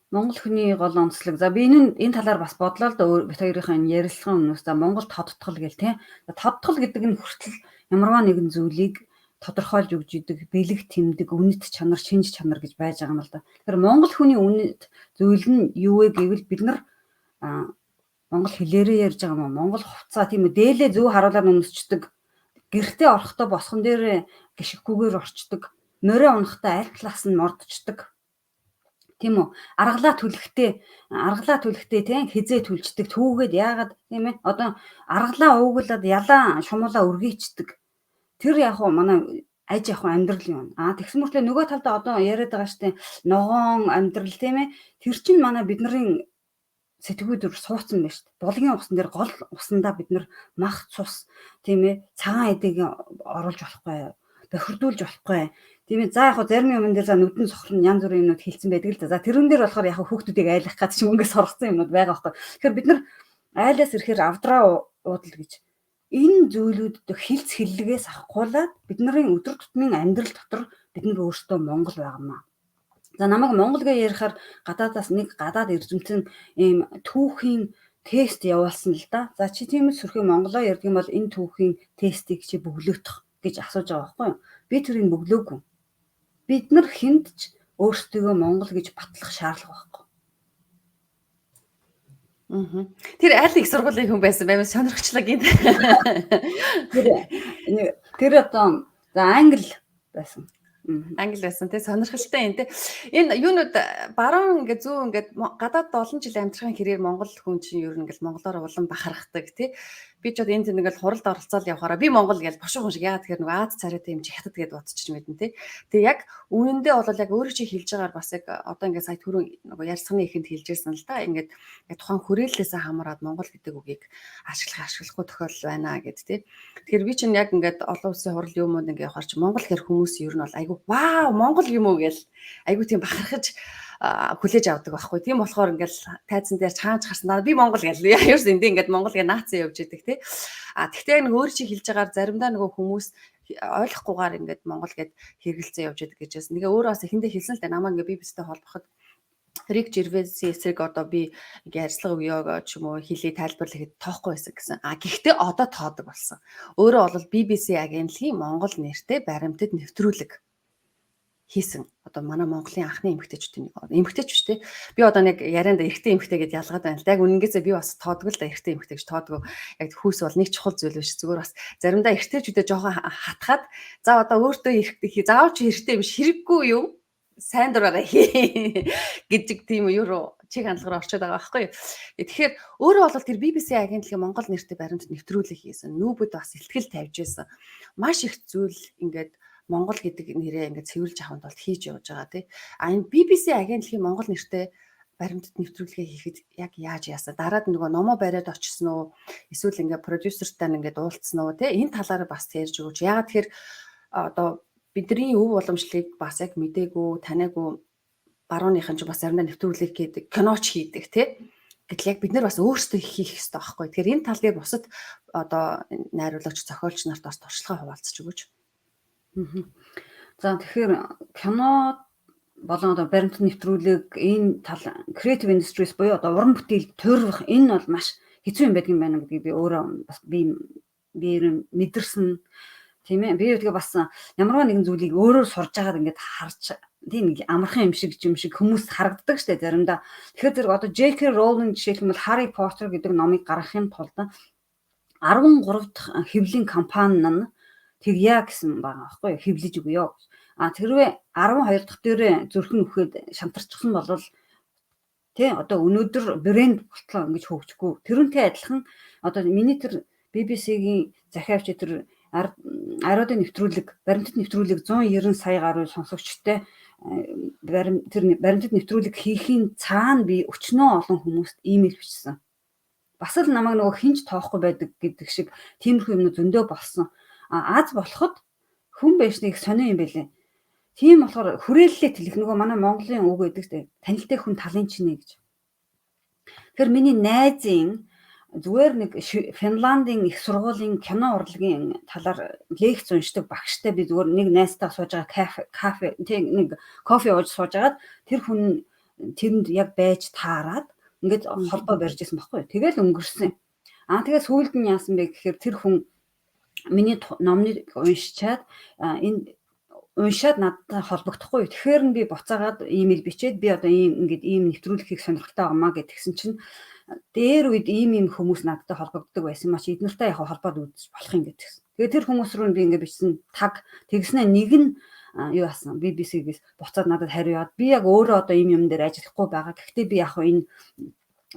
Монгол хүний гол онцлог. За би энэ талаар бас бодлоо л да бит хоёрын ярилцлагын өмнөөс за Монгол тодтгол гэл те. Тодтгол гэдэг нь хүртэл ямарваа нэгэн зүйлийг тодорхойлж өгж идэг бэлэг тэмдэг үнэт чанар шинж чанар гэж байж байгаа юм л да. Тэгэхээр монгол хүний үнэт зүйл нь юу вэ гэвэл бид нар монгол хэлээрээ ярьж байгаа юм. Монгол хувцаа тийм үү дээлээ зөв харуулаад өмсчдөг. Гэртээ орохдоо босгон дээр гიშггүйгээр орчдөг. Морой унахтаа аль талаас нь мордчдөг. Тийм үү? Аргалаа түлхтээ тийм хизээ түлждэг түүгээд яагаад тийм ээ? Одоо аргалаа ууглаад ялаа шумуулаа өргийчдэг. Тэр яг уу манай аж яг амьдрал юм. Тэгсэн мөртлөө нөгөө талдаа одоо яриад байгаа штэ ногоон амьдрал тийм ээ. Тэр чинь манай бидний сэтгүүд суудсан байна штэ. Булгийн усан дээр гол усандаа бид нар мах цус тийм ээ цагаан эдэг оруулж болохгүй. Бохирдуулж болохгүй. Тийм ээ за яг зарим юмн дээр за нүдэн сохрон янз бүрийн юмнууд хилцсэн байдаг л да. За тэрэн дээр болохоор яг хүүхдүүдийг айлах гэж ч мөнгө соргосон юмнууд байгаа байхгүй. Тэгэхээр бид нар айлаас ирэхээр авдраа уудал гэж энэ зүйлүүд хилц хиллэгээс авахгүйлаад бидний өдөр тутмын амьдрал дотор бид нар өөрсдөө Монгол байгаамаа. За намайг Монгол гэж ярихаар гадаадаас нэг гадаад эрдэмтэн ийм түүхийн тест явуулсан л да. За чи тийм л сүрхий монголоо ярьдаг юм бол энэ түүхийн тестийг чи бөглөөтөх гэж асууж байгаа байхгүй юу? Би тэрийг бөглөөгүй. Бид нар хүнд ч өөрсдөө Монгол гэж батлах шаардлага байхгүй. Тэр аль их сургуулийн хүн байсан баймаас сонирхчлаа гин. Тэр одоо за англи байсан. Англи байсан тий сонирхолтой юм тий. Энэ юунууд баруун ингээд зүү ингээд гадаад олон жил амьдрахын хэрээр Монгол хүн чинь ер нь ингээд монголоор улам бахархдаг тий. Би ч одоо энэ тийм ингээд хуралд оролцоод явахаараа би Монгол гэж бошин хүн шиг яагаад тэгэхээр нөгөө Аз царайтай юм чи хятад гэдээ бодчих юм тий. Тэгээ яг үнэндээ бол яг өөрөө чи хэлж байгаагаар бас яг одоо ингээд сая түрүү нөгөө ярьсганы ихэнд хэлжсэн л да. Ингээд тухайн хүрээллээсээ хамаарад Монгол гэдэг үгийг ашиглахгүй тохиолдол байна гэд тий. Тэгэхээр би чинь яг ингээд олон улсын хурал юмуд ингээд явахаар чи Монгол хэр хүмүүс ер нь бол айгу вау Монгол юм уу гээл айгу тийм бахархаж хүлээж авдаг байхгүй. Тийм болохоор ингээл тайзан дээр чаанч гарснаа би Монгол гээл яарс энд ингээд Монгол гээ нацаа явж идэг тий. Тэгтээ нэг өөр чи хэлж байгаагаар заримдаа нөгөө хүмүүс ойлгохгүйгээр ингээд Монгол гэд хэрэгэлцээ явж идэг гэжээс нэгэ өөрөө бас эхэндээ хэлсэн л дээ намаа ингээд BBC-тэй холбоход Рик Жервэсийн эсрэг одоо би ингээ арьслага өгөө ч юм уу хэлий тайлбарлахад тоохгүй байсан гэсэн. Гэхдээ одоо тоодог болсон. Өөрөө бол BBC агентлагийн Монгол нэртэй баримтад нэвтрүүлэг хийсэн. Одоо манай Монголын анхны эмэгтэйчүүдийн эмэгтэйч биш тий. Би одоо нэг ярианд эрэгтэй эмэгтэй гэдээ ялгаад байна л да. Яг үнэнгээсээ би бас тоодгоо л да эрэгтэй эмэгтэй гэж тоодгоо. Яг хүүс бол нэг чухал зүйл биш. Зүгээр бас заримдаа эрэгтэйчүүдэд жоохон хатгаад за одоо өөртөө эрэгтэй заавал чи эрэгтэй биш хэрэггүй юу? Сайн дураараа гэдэг тийм юу чиг хандлагаар орчод байгаа байхгүй юу. Тэгэхээр өөрөө бол тэр BBC агентлагийн Монгол нэртэй баримтад нэвтрүүлэг хийсэн. Нүүбэд бас ихтгэл тавьж байсан. Маш их зүйл ингээд Монгол гэдэг нэрээ ингээд цэвэрлж авахд бол хийж явж байгаа тий. Энэ BBC агентлагийн Монгол нэртэй баримтад нэвтрүүлгээ хийхэд яг яаж яасан? Дараад нөгөө номоо бариад очсон уу? Эсвэл ингээд продюсертай ингээд уулзсан уу тий? Энэ талаараа бас ярьж өгөөч. Яагаад тэгэхээр одоо бидний өв уламжлалыг бас яг мдээгүй, таниагүй барууныхан ч бас заримдаа нэвтрүүлэг хийдэг, киноч хийдэг тий. Гэтэл яг бид нар бас өөрсдөө хийх хэрэгтэй байхгүй. Тэгэхээр энэ тал дээр бусад одоо найруулагч, зохиолч нарт бас туршлагаа хуваалцаж өгөөч. За тэгэхээр кино болон одоо баримтат нэвтрүүлэг энэ тал creative industries буюу одоо уран бүтээл туурвах энэ бол маш хэцүү юм байдаг юм байна гэдгийг би өөрөө бас би мэдэрсэн тийм ээ. Би тэгээ бас ямарваа нэгэн зүйлийг өөрөөр сурж байгаад ингээд харж тийм нэг амархан юм шиг хүмүүс харагддаг штэ заримдаа. Тэгэхээр зэрэг одоо J.K. Rowling жишээлх юм бол Harry Potter гэдэг номыг гаргахын тулд 13 дахь хэвлэлийн компани нь тэгье гэсэн байгаа байхгүй юу? Хэвлэж өгөө. Тэрвээ 12 дахь дээр зүрхэн өгөхөд шантарчихсан бол тий одоо өнөөдөр брэнд болтлоо ингэж хөгжихгүй. Тэрнтэй адилхан одоо миний тэр BBC-гийн захиавч тэр ариудын нэвтрүүлэг, баримтат нэвтрүүлэг 190 сая гаруй сонсогчтой баримтат нэвтрүүлэг хийхийн цаана би өчнөө олон хүмүүст имэйл бичсэн. Бас л намайг нөгөө хинж тоохгүй байдаг гэдэг шиг тиймэрхүү юм зөндөө болсон. Аз болоход хүн байшныг сонио юм байлээ. Тийм болохоор хүрээллээ тэлэх нөгөө манай Монголын үг гэдэг танилтай хүн талын чинээ гэж. Тэгэхээр миний найзын зүгээр нэг Финландын их сургуулийн кино урлагийн талаар лекц уншдаг багштай би зүгээр нэг найзтайгаа сууж байгаа кафе тийм нэг кофе ууж сууж агаад тэр хүн тэрэнд яг байж таарад ингээд холбоо барьж исэн баггүй. Тэгэл өнгөрсөн. Тэгээд сүүлд нь яасан бэ гэхээр тэр хүн миний номыг уншичаад энэ уншаад надтай холбогдохгүй. Тэгэхээр нь би буцаагаад имэйл бичээд би одоо ингээд ийм нэвтрүүлгийг сонирхолтой байгаамаа гэдгсэн чинь дээр үед ийм хүмүүс надтай холбогддог байсан маш эднэртэй яг холбоод үзэж болох юм гэдгсэн. Тэгээд тэр хүмүүс рүү би ингээд бичсэн таг тэгснэ нэг нь юу асан BBC-гээс буцаад надад хариу яваад би яг өөрөө одоо ийм юм дээр ажиллахгүй байгаа. Гэхдээ би яг энэ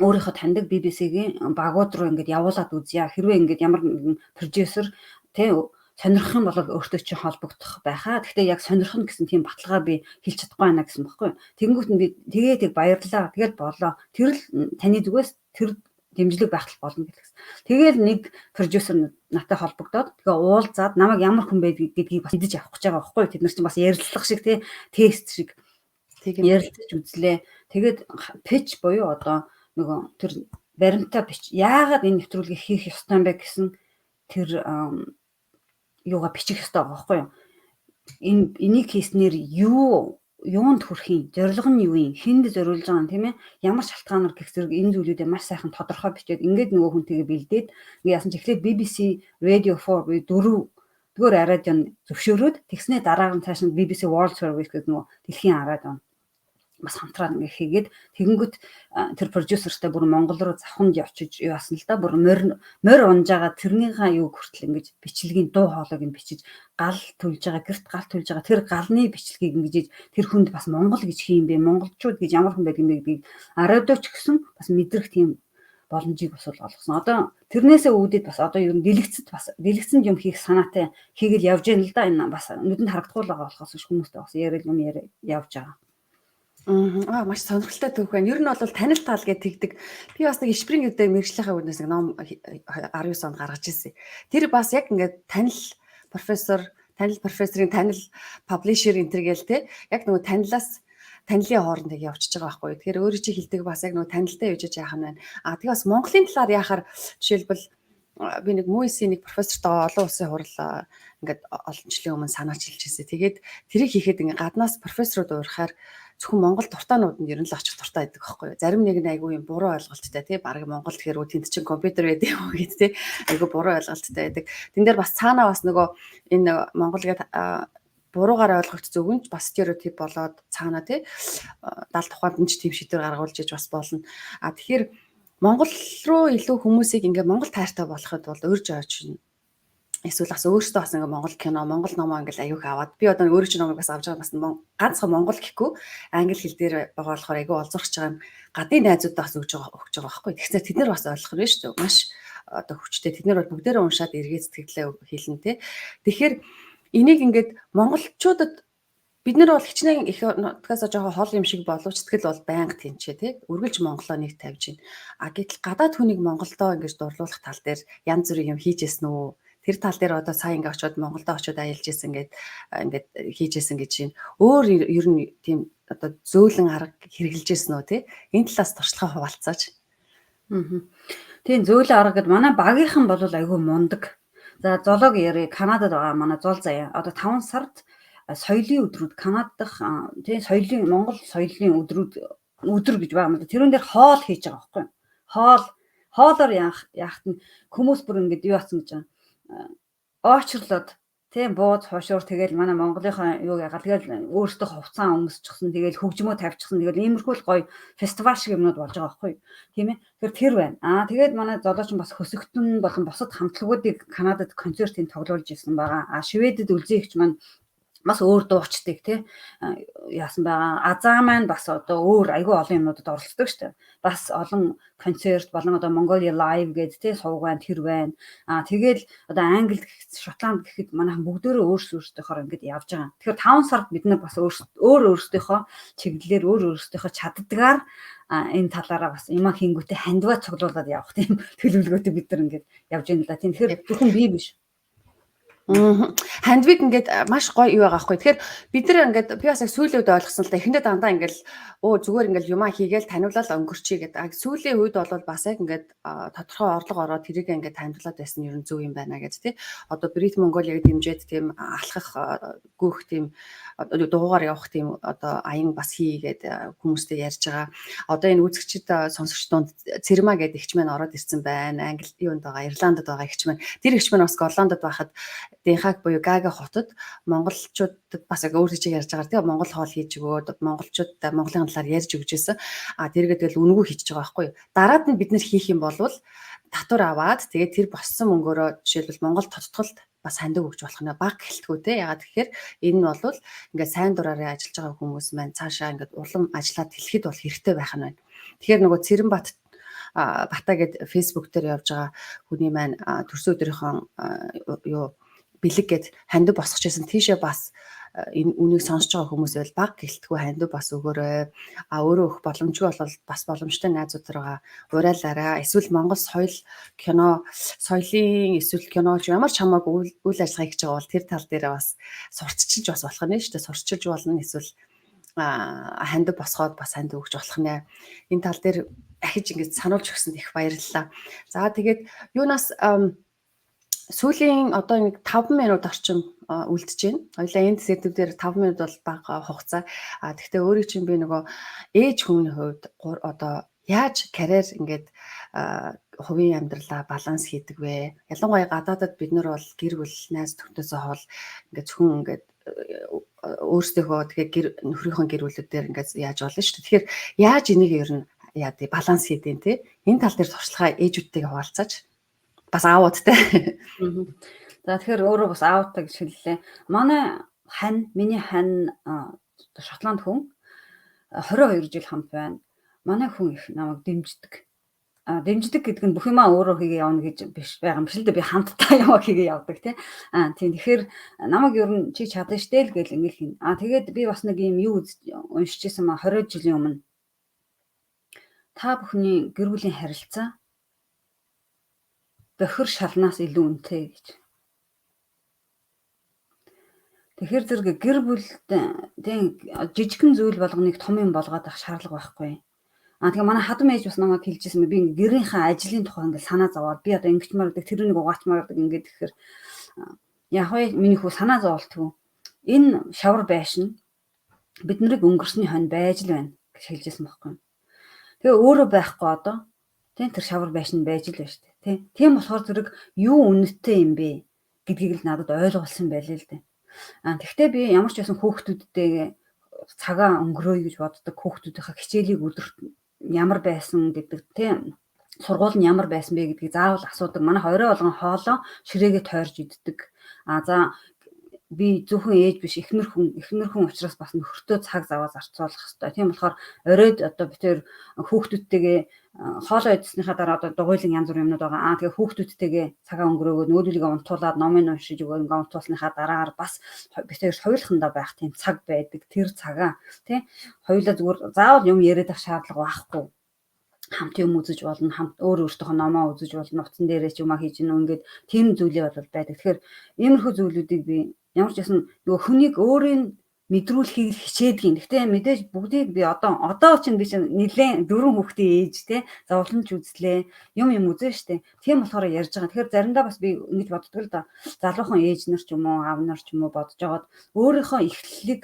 өөрийнхөө таньдаг BBC-гийн багууд руу ингээд явуулаад үзье. Хэрвээ ингээд ямар нэгэн продюсер тэ сонирхох юм бол өөртөө чинь холбогдох байхаа. Гэхдээ яг сонирхно гэсэн тийм баталгаа би хэлж чадахгүй байна гэсэн баггүй. Тэгэнгүүт нь би тэгээд баярлалаа. Тэгээд болоо. Тэр л таны зүгээс тэр дэмжлэг байх болно гэсэн. Тэгээд нэг продюсер надтай холбогдоод тэгээ уулзаад намайг ямар хүн байдгийг гэдгийг бас мэдэж авах гэж байгаа байхгүй. Тэд нар чинь бас ярилцлага шиг тий тест шиг ярилцаж үзлээ. Тэгээд pitch буюу одоо нөгөө тэр баримтаа бич. Яагаад энэ нэвтрүүлгийг хийх ёстой юм бэ гэсэн тэр юугаа бичих ёстой байгаа байхгүй юу? Энийг хийснээр юунд хүрэх юм? Зорилго нь юу юм? Хүнд зориулж байгаа юм тийм ээ? Ямар шалтгаанаар гэх зэрэг энэ зүйлүүдээ маш сайхан тодорхой бичээд ингээд нөгөө хүнтэйгээ бэлдээд ингээ яасан ч эхлээд BBC Radio 4 буюу 4 дөрөөр радион зөвшөөрөөд тэгснээ дараа нь цааш нь BBC World Service гэдэг нөгөө дэлхийн радио бас хамтраад ингээ хийгээд тэгэнгүүт тэр продюсертэй бүр Монгол руу завханд явчиж юу асан л да бүр морь унжаага тэрнийхээ юу хүртэл ингэж бичлэгийн дуу хоолойг нь бичиж гал төлж байгаа гэрт гал төлж байгаа тэр галны бичлэгийг ингэж тэр хүнд бас Монгол гэж хийм бэ монголчууд гэж ямар хүн байдаг юм бэ гэдгийг радиоч гэсэн бас мэдрэх тийм боломжийг бас олгосон. Одоо тэрнээсээ үүдээд бас одоо ер нь дэлгэцэнд юм хийх санаатай хийгээл явж яана л да энэ бас нүдэнд харагдахгүй л байгаа болохоос хүмүүстэй бас ярил юм явж байгаа. Маш сонирхолтой түүх байна. Ер нь бол танил тал гэдэг би бас нэг ишпринг гэдэг мэргэжлийнхаа үднээс нэг ном 19 онд гаргаж ирсэн. Тэр бас яг ингээд танил профессорын танил паблишер энтергээл те яг нөгөө танилын хооронд явчихж байгаа байхгүй. Тэгэхээр өөрөө чи хэлдэг бас яг нөгөө танилтай явж яах юм байна. Тэгээ бас Монголын талаар яхаар жишээлбэл би нэг МУИС-ийн нэг профессортой олон улсын хурал ингээд олон жилийн өмнө санаач хэлж ирсэн. Тэгээд тэрийг хийхэд ингээд гаднаас профессорууд уурахаар зөвхөн Монгол дуртаанууд нь ер нь л очих дуртай байдаг байхгүй юу. Зарим нэг нь айгүй юм буруу ойлголттой тий баг Монгол гэхээр тэнд чинь компьютер байдаг юм гэж тий айгүй буруу ойлголттой байдаг. Тэн дээр бас цаанаа бас нөгөө энэ Монгол гэдэг буруугаар ойлгогдсон үг нь бас стереотип болоод цаанаа тий дал тухайд нь ч тийм шийдвэр гаргуулж иж бас болно. Тэгэхээр Монгол руу илүү хүмүүсийг ингээ Монгол тайртай болоход бол урьж ойч эсвэл бас өөрөөсөө бас ингээ Монгол кино, Монгол номоо ингээл аюух аваад би одоо өөрөө ч номыг бас авч байгаа бас ганцхан Монгол гэхгүй англи хэл дээр байгаа болохоор аюу олзорч байгаа юм гадны найзуудаа бас өгч байгаа байхгүй. Тэгэхээр тэд нар бас ойлгох нь шүү дээ. Маш одоо хүчтэй тэд нар бол бүгдээрээ уншаад эргээд сэтгэлээ хэлнэ те. Тэгэхээр энийг ингээд монголчуудад бид нар бол хичнээн их нутгаас жоохон хол юм шиг боловч сэтгэл бол байнга тэнчээ тий үргэлж монголоо нэг тавьж байна. Гэтэл гадаад хүнийг монголдоо ингэж дурлуулах тал дээр янз бүрийн юм хийжсэн үү? Тэр тал дээр одоо сая ингэ очиод Монголдо очиод аялж исэн ингээд хийжсэн гэж байна. Өөр ер нь тийм одоо зөөлөн арга хэрэгжилжсэн үү тий? Энэ талаас туршлагаа хуваалцаач. Тийм зөөлөн арга гэд манай багийнхан бол айгүй мундаг. За зоолог яри Канадад байгаа манай зол заяа. Одоо 5 сард соёлын өдрүүд Канад дахь тий соёлын Монгол соёлын өдөр гэж байгаа юм да. Тэрүүн дээр хоол хийж байгаа байхгүй. Хоолоор яахт нь хүмүүс бүр ингэж юу ацсан гэж байгаа. Очрлоод тийм бууз хошуур тэгэл манай Монголынхаа юу яагаад тэгэл өөртөө хувцас өмсчихсэн тэгэл хөгжмөө тавьчихсан тэгэл иймэрхүү л гоё фестивал шиг юмнууд болж байгаа байхгүй тийм ээ тэр байна. Тэгээд манай золооч бас хөсөгтөн болон бусад хамтлагуудыг Канадад концертын тоглуулж ирсэн байгаа. Шведэд үлзийгч маань бас өөр дуучдаг тий яасан байгаа. Азаа маань бас одоо өөр айгүй олон юмнуудад оролцдог шүү дээ. Бас олон концерт болон одоо Mongolia Live гэдэг тий сувгаан тэр байна. Тэгэл одоо Англи Шотланд гэхэд манайхан бүгдөө өөрсдийнхөө ингэж явж байгаа. Тэгэхээр 5 сард бид нар бас өөрсдийнхөө чиглэлээр өөрсдийнхөө чаддгаар энэ талаараа бас юм хийнгүүтээ хандваа цуглуулад явах тийм төлөвлөгөөтэй бид нар ингэж явж байна л да. Тийм тэгэхээр зөвхөн би биш. Хандвиг ингээд маш гоё юу байгаа байхгүй. Тэгэхээр бид нар ингээд би бас яг сүүлийн үед ойлгосон л да. Эхэндээ дандаа ингээд зүгээр ингээд юмаа хийгээл таниулаад өнгөрчий гэдэг. Сүүлийн үед бол бас яг ингээд тодорхой орлого ороод тэрийг ингээд таниулаад байсан нь ер нь зөв юм байна гэж тий. Одоо Брит Монголиаг дэмжиж тийм алхах гүөх тийм дугуугаар явах тийм одоо аян бас хийгээд хүмүүстэй ярьж байгаа. Одоо энэ үзэгчид сонсогч дунд Цэрма гэдэг ихч маань ороод ирсэн байна. Англи юунд байгаа Ирландд байгаа ихч маань. Тэр ихч маань бас Голландд байхад Денхаг буюу Гага хотод монголчуудад бас яг өөр хэчиг ярьж байгаа тийм монгол хоол хийж өгөөд монголчуудаа Монголын талаар ярьж өгч байсан. Тэргээ тэгэл үнгүү хийж байгаа байхгүй юу. Дараад нь бид нэр хийх юм бол татвар аваад тэгээд тэр боссон мөнгөөрөө жишээлбэл Монгол тоцтголд бас хандив өгч болох нэ баг гэлтгүү те. Ягаад тэгэхээр энэ нь бол ингээд сайн дураараа ажиллаж байгаа хүмүүс маань цаашаа ингээд улам ажиллаад хэлэхэд бол хэрэгтэй байх нь байна. Тэгэхээр нөгөө Цэрэнбат Бата гэд фейсбુક дээр явж байгаа хүний маань төрсөн өдрийнхөө юу бэлэг гэд хандив босгож байсан. Тийшээ бас энэ үнийг сонсож байгаа хүмүүс байл баг гэлтгүү хандив бас өгөөрэй. Өөрөө өгөх боломжгүй бол бас боломжтой найзуудтайгаа урайлаарай. Эсвэл Монгол соёлын эсвэл киноч ямар ч хамаагүй үйл ажиллагаа хийж байгаа бол тэр тал дээр бас сурталчилж бас болох нь шүү дээ. Сурталчилж болно эсвэл хандив босгоод бас хандив өгч болох нэ. Энэ тал дээр ахиж ингэж сануулж өгсөнд их баярлалаа. За тэгээд юунаас сүүлийн одоо нэг 5 минут орчим үлдэж байна. Хоёлаа энэ сэдв дээр 5 минут бол бага хугацаа. Гэхдээ өөрийн чинь би нөгөө ээж хүний хувьд одоо яаж карьер ингээд хувийн амьдралаа баланс хийдэг вэ? Ялангуяа гадаадад бид нар бол гэр бүл найз нөхдөсөө хоол ингээд зөвхөн ингээд өөрсдийнхөө тэгээ нөхрийнхөө гэр бүлүүдээр ингээд яаж болно шүү дээ. Тэгэхээр яаж энийг ер нь яа тий баланс хийдэг те. Энэ тал дээр туршлагаа ээжүүдтэйгээ хуваалцаач. Бас аавуудтай. За тэгэхээр өөрөө бас аавтай гэж хэллээ. Миний хань Шотланд хүн 22 жил хамт байна. Манай хүн их намайг дэмждэг. Дэмждэг гэдэг нь бүх юмаа өөрөө хийгээ явна гэж биш байгаа юм биш л дээ. Би хамтдаа яваа хийгээ явдаг тий. Тийм тэгэхээр намайг ер нь чи чадна штэ л гэл ингээл хийн. Тэгээд би бас нэг юм юу уншижсэн маа 20 жилийн өмнө та бүхний гэр бүлийн харилцаа бохир шалнаас илүү үнэтэй гэж. Тэгэхээр зэрэг гэр бүлд жижигхэн зүйл болгоныг том юм болгоод авах шаардлага байхгүй. Тэгээ манай хадам ээж бас намайг хэлжсэн би гэрийнхээ ажлын тухай ингээд санаа зовоод би одоо ингэж маргадаг тэрнийг угаачмаардаг ингээд тэгэхээр яг вэ миний хүү санаа зоволтгүй. Энэ шавар байшин бид нарыг өнгөрсний хонь байж л байна гэж хэлжсэн байхгүй. Тэгээ өөрөө байхгүй одоо тэр шавар байшин байж л байна шүү дээ. Тийм болохоор зэрэг юу үнэтэй юм бэ гэдгийг л надад ойлгуулсан байлээ л дээ. Тэгвэл би ямар ч байсан хүүхдүүдтэйгээ цагаа өнгөрөөе гэж боддог. Хүүхдүүдийнхээ хичээлийг өдөрт ямар байсан гэдэг тийм сургууль нь ямар байсан бэ гэдгийг заавал асуудаг. Манай орой болгон хоолоо ширээгээ тойрж иддэг. За би зөвхөн ээж биш эхнэр хүн учраас бас нөхөртөө цаг заваа зарцуулах хэрэгтэй. Тийм болохоор оройд одоо би тэр хүүхдүүдтэйгээ хоолоо идсэнийхаа дараа одоо дугуйлан янз бүр юмнууд байгаа. Тэгээ хүүхдүүдтэйгээ цагаа өнгөрөөгөө нүүдэлгээ унтуулад номын уншиж өгөө ингээ унтуулсныхаа дараагаар бас би тэр хоёулахандаа байх тийм цаг байдаг. Тэр цагаа тий хоёулаа зүгээр заавал юм яриад ах шаардлага байхгүй. Хамт юм үзэж болно, хамт өөртөө номоо үзэж болно, утсан дээрээ ч юм хийж гэнэ ингээд тийм зүйлээ бол байдаг. Тэгэхээр иймэрхүү зүйлүүдийг би ямар ч гэсэн нөгөө хүнийг өөрийн мэдрүүлэхийг хичээдгийн. Гэхдээ мэдээж бүгдийг би одоо чинь би чинь нэлээд 4 хүүхдийн ээж те зовлонч үзлээ. Юм үзэн штэ. Тийм болохоор ярьж байгаа. Тэгэхээр заримдаа бас би ингэж боддог л да. Залуухан ээж нар ч юм уу, аав нар ч юм уу бодож байгаад өөрийнхөө эхлэлийг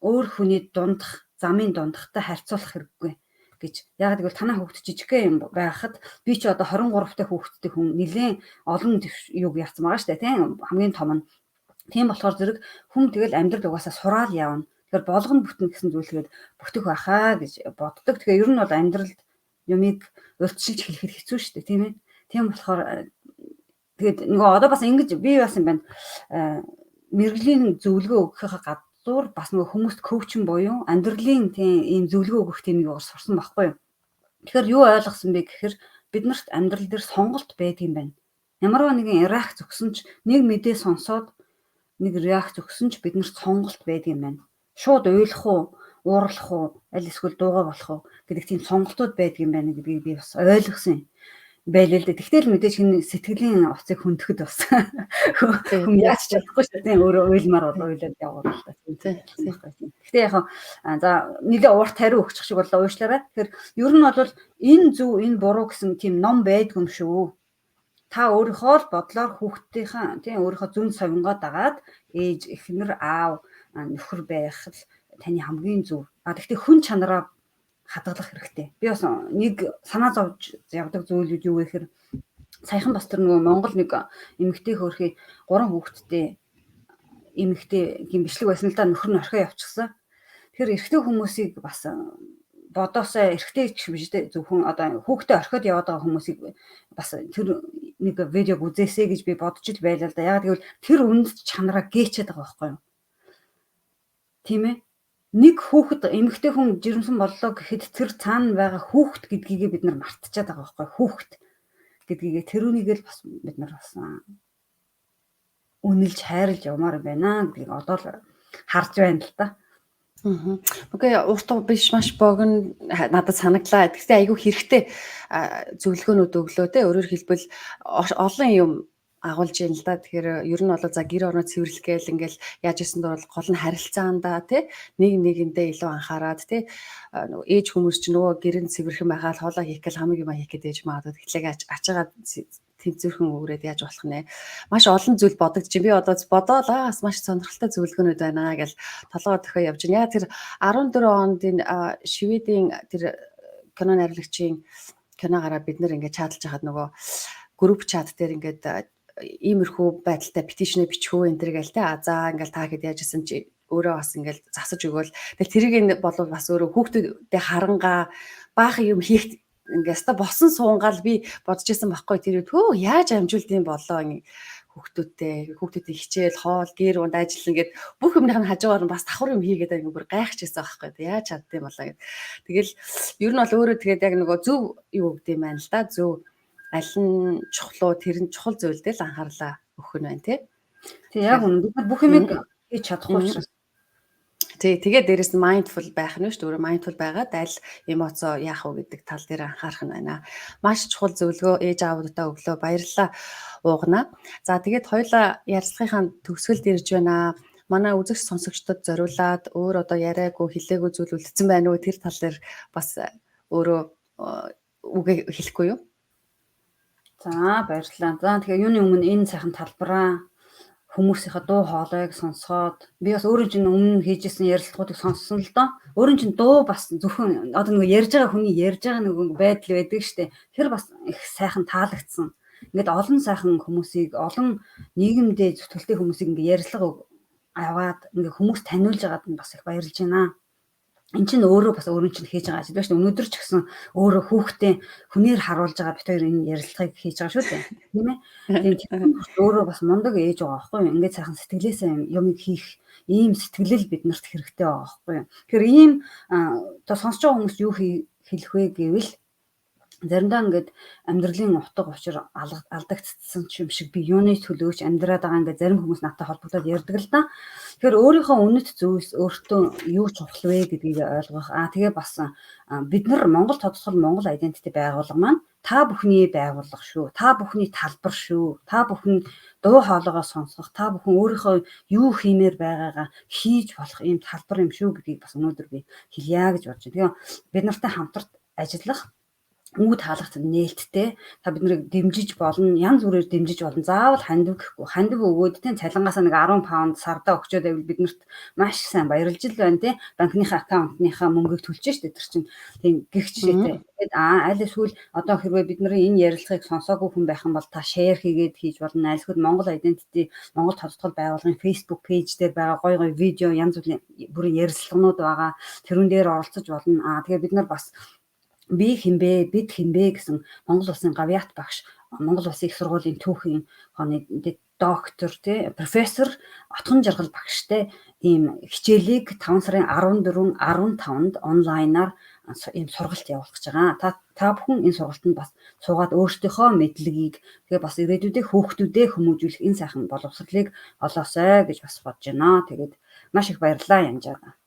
өөр хүний дундах, замын дундахтай харьцуулах хэрэггүй гэж. Яг гэвэл танаа хүүхд жижигхэн юм байхад би чи одоо 23 дахь хүүхдтэй хүн нэлээд олон юг яцсан байгаа штэ тийм хамгийн том нь. Тийм болохоор зэрэг хүн тэгэл амьдрал угаасаа сураал явна. Тэгэхээр болгоно бүтэн гэсэн зүйлгээд бүтэх байхаа гэж боддог. Тэгэхээр ер нь бол амьдралд юмыг урьдчилж хэлэхэд хэцүү шүү дээ, тийм ээ. Тийм болохоор тэгээд нөгөө одоо бас ингэж би бас юм байна. Мэргэжлийн зөвлөгөө өгөхөөхөө гадуур бас нөгөө хүмүүст коучинг буюу амьдралын тийм ийм зөвлөгөө өгөх тэмийг сурсан байхгүй юу. Тэгэхээр юу ойлгосон бэ гэхээр биднэрт амьдрал дээр сонголт байдаг юм байна. Ямарваа нэгэн реакц өгсөн ч нэг мэдээ сонсоод нэг реакц өгсөн ч биднэрт сонголт байдаг юм байна. Шууд уйлах уу, уурлах уу, аль эсвэл дуугаа болох уу гэдэг тийм сонголтууд байдаг юм байна гэдгийг би бас ойлгосон байлээ л дээ. Тэгтэл мэдээж хин сэтгэлийн уцыг хөндөөхөд бас хүн яаж ч чадахгүй шүү дээ. Өөрөө уйлмаар бол уйлаад яваад л та. Гэхдээ яг за нэлээ урт хариу өгчих шиг боллоо уушлаарай. Тэгэхээр ер нь бол энэ зөв, энэ буруу гэсэн тийм ном байдгүй юм шүү. Та өөрийнхөө л бодлоор хүүхдийнхээ тийм өөрийнхөө зүн совингоо дагаад ээж, эхнэр, аав, нөхөр байх л таны хамгийн зөв. Гэхдээ хүн чанараа хадгалах хэрэгтэй. Би бас нэг санаа зовж явдаг зүйлүүд юу вэ гэхээр саяхан бас тэр нөгөө Монгол нэг эмэгтэй хөөрхий 3 хүүхэдтэй эмэгтэй гимбичлэг байсан л да, нөхөр нь орхио явчихсан. Тэгэхээр эрэгтэй хүмүүсийг бас бодоосоо эрэгтэй ч биш дээ, зөвхөн одоо хүүхдээ орхиод яваад байгаа хүмүүсийг бас тэр нэг видеог үзээсэй гэж би бодож ил байлаа л да. Яг гэвэл тэр үнэт чанараа гээчээд байгаа байхгүй юу? Тийм ээ. Нэг хүүхэд эмэгтэй хүн жирэмсэн боллоо гэхэд тэр цаана байгаа хүүхэд гэдгийг бид нар мартчихад байгаа байхгүй юу? Хүүхэд гэдгийг тэрүүнийг л бас бид нар бас үнэлж хайрлж явмаар байна гэдгийг одоо л харж байна л да. Окей, урт биш маш богино надад санагдлаа. Гэхдээ айгүй хэрэгтэй зөвлөгөөнүүд өглөө те. Өөрөөр хэлбэл олон юм агуулж юм л да. Тэгэхээр ер нь бол за гэр орноо цэвэрлэгээл ингээл яаж исэн дор гол нь харилцаандаа те нэг нэгэндээ илүү анхаарад те ээж хүмүүс ч нөгөө гэрэн цэвэрхэн байгаад хоолоо хийх гэл хамаг юм хийх гэдэг магадгүй тэгэхээр ачаагаад тэнцвэрхэн өгрээд яаж болох нэ. Маш олон зүйл бодогдож би одоо бодоолаа маш сонирхолтой зөвлөгөөнүүд байна гэж толгой дөхөө явж байна. Яа тэр 14 онд энэ Шведийн тэр кино найруулагчийн киногаараа бид нэр ингээд чадлж хахад нөгөө групп чат дээр ингээд иймэрхүү байдалтай петишнээ бичхүү энэ төр гээл те за ингээл та хэд яажсэн чи өөрөө бас ингээл засаж өгөөл тэгэл тэрийг энэ бол бас өөрөө хүүхдүүдэд харангаа баах юм хийх ингээс та босон суунгаал би бодож исэн байхгүй тэр төө яаж амжуулд юм болоо хүүхдүүдтэй хичээл хоол гэр унд ажиллана гэд бүх юмных нь хажуугаар нь бас давхар юм хийгээд ингээ бүр гайхчихсан байхгүй яаж чаддсан болоо гэд тэгэл ер нь бол өөрөө тэгээд яг нөгөө зөв юу гэдэг юм байна л да зөв аль нь чухал уу тэр нь чухал зүйлдээ л анхаарлаа өгөх нь байна тий. Тэг яг үнэ бид нар бүх юмыг хийж чадахгүй учраас. Тий тэгээд дээрэс нь mindful байх нь шүү дээ. Өөрөө mindful байгаад аль эмоцоо яах вэ гэдэг тал дээр анхаарах нь байна. Маш чухал зөвлөгөө ээж аавуудаа өглөө баярлалаа уугана. За тэгээд хоёулаа ярилцлагынхаа төгсгөлд ирж байна. Манай үзэгч сонсогчдод зориулаад өөр одоо яриаггүй хэлээгүй зүйл үлдсэн байна уу тэр тал дээр бас өөрөө үгээ хэлэхгүй юу? За баярлалаа. За тэгэхээр юуны өмнө энэ сайхан талбараа хүмүүсийнхээ дуу хоолойг сонсоод би бас өөрөө чинь өмнө хийжсэн ярилцлагуудыг сонссон л доо. Өөрөө чинь дуу бас зөвхөн одоо нөгөө ярьж байгаа хүний ярьж байгаа нөгөө байдал байдаг штэ. Тэр бас их сайхан таалагдсан. Ингээд олон сайхан хүмүүсийг олон нийгэмдээ зүтгэлтэй хүмүүсийг ингээд ярилцлага аваад ингээд хүмүүс таниулж байгаад нь бас их баярлж байна. Энд чинь өөрөө бас өөрөө чинь хийж байгаа ажил байна шүү дээ. Өнөөдөр ч гэсэн өөрөө хүүхдээ хүнээр харуулж байгаа бит хоёр энэ ярилцлагыг хийж байгаа шүү дээ. Тийм ээ. Тэгээд өөрөө бас мундаг ээж байгаа байхгүй юу? Ингээд сайхан сэтгэлээсээ юмыг хийх ийм сэтгэлэл биднэрт хэрэгтэй байгаа байхгүй юу? Тэгэхээр ийм одоо сонсож байгаа хүмүүс юу хэлэх вэ гэвэл заримдаа ингээд амьдралын утга учир алдагдсан юм шиг би юуны төлөөч амьдраад байгаа ингээд зарим хүмүүс надтай холбогдоод ярьдаг л да. Тэгэхээр өөрийнхөө үнэт зүйлс өөртөө юу чухал вэ гэдгийг ойлгох. Тэгээ бас бид нар Монгол тодтгол Монгол identity байгууллага маань та бүхний байгууллага шүү. Та бүхний талбар шүү. Та бүхэн дуу хоолойгоо сонсох, та бүхэн өөрийнхөө юу хиймээр байгаагаа хийж болох ийм талбар юм шүү гэдгийг бас өнөөдөр би хэлье гэж бодож байна. Тэгээ бид нартай хамтарч ажиллах үүд хаалгац нээлттэй та биднийг дэмжиж болно, янз бүрээр дэмжиж болно. Заавал хандив гэхгүй. Хандив өгөөд тийм цалингаасаа нэг 10 паунд сардаа өгчөөд байвал биднэрт маш сайн баярлж л байна тийм. Банкныхаа аккаунтныхаа мөнгийг төлж штэ тэр чинь. Тийм гих жишээтэй. Тэгээд аль эсвэл одоо хэрвээ бидний энэ ярилцлагыг сонсоогүй хүн байх юм бол та шеэр хийгээд хийж болно. Аль эсвэл Монгол Identity Монгол тодтгол байгууллагын Facebook пэйж дээр байгаа гоё гоё видео янз бүрийн ярилцлаганууд байгаа. Тэрүүн дээр оролцож болно. Тэгээд бид нар бас би хинбэ, бид хинбэ гэсэн Монгол улсын гавьяат багш, Монгол улсын их сургуулийн түүхийн хооны доктор, профессор Отгон Жаргал багштай ийм хичээлийг 5 сарын 14, 15-нд онлайнаар ийм сургалт явуулах гэж байгаа. Та бүхэн энэ сургалтанд бас суугаад өөрсдийнхөө мэдлэгийг тэгээ бас ирээдүйдээ хүүхдүүдээ хүмүүжүүлэх энэ сайхан боловсролыг олоосой гэж бас бодож байна. Тэгээд маш их баярлалаа Янжаа.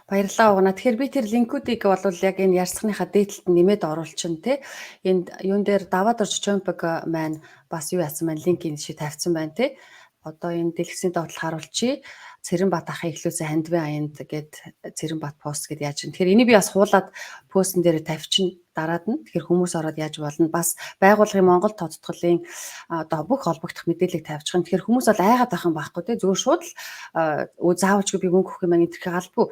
Баярлалаа угана. Тэгэхээр би тэр линкүүдийг бол яг энэ ярилцлагынхаа дээдлэлд нэмээд оруулчин тий. Энд юун дээр даваад орж Чомпог маань бас юу яасан маань линк энэ шиг тавьсан байна тий. Одоо энэ дэлгэцийн доотлол харуулчи Цэрэнбат ахын эхлүүлсэн хандивын аянд гээд Цэрэнбат пост гэдээ яаж. Тэгэхээр энийг би бас хуулаад постн дээр тавьчин дараад нь. Тэгэхээр хүмүүс ороод яаж болно. Бас байгууллагын Монгол тодтголын одоо бүх холбогдох мэдээллийг тавьчих юм. Тэгэхээр хүмүүс бол айгаад байх юм байхгүй тий. Зүгээр шууд л заавалчгүй би мөнгө өгөх юм энэ төрхий галбгүй.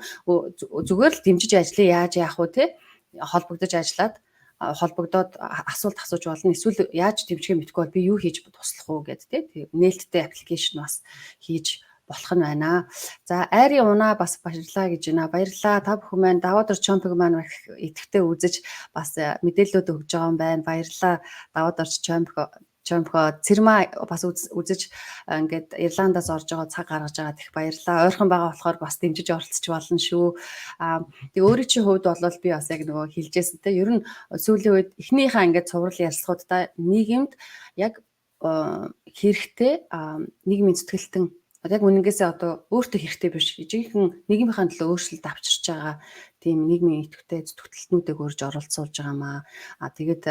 Зүгээр л дэмжиж ажиллая яаж яах вэ тий. Холбогдож ажиллаад холбогдоод асуулт асууж болно. Эсвэл яаж дэмжихээ мэдэхгүй бол би юу хийж туслах уу гэдэг тийм нээлттэй аппликейшн бас хийж болох нь байна. За айрын унаа бас баярлаа гэж байна. Баярлаа та бүхэн маань даваа дор чомпиг маань идэвхтэй үзэж бас мэдээлэлүүд өгж байгаа юм байна. Баярлаа даваа дор чомпиго цэрмаа бас үзэж ингээд Ирландаас орж байгаа цаг гаргаж байгаа их баярлаа. Ойрхон байгаа болохоор бас дэмжиж оролцож болно шүү. Тэгээ өөрийн чинь хувьд бол би бас яг нөгөө хэлжсэн те ер нь сүүлийн үед эхнийхээ ингээд цуврал ярилцлагуудаа нийгэмд яг хэрэгтэй нийгмийн зүтгэлтэн яг үнэнгээсээ одоо өөртөө хэрэгтэй биш жинхэнэ нийгмийнхаа төлөө өөрчлөлт авчирч байгаа тийм нийгмийн идэвхтэй зүтгэлтнүүдийг өөрж оролцуулж байгаамаа. Тэгээд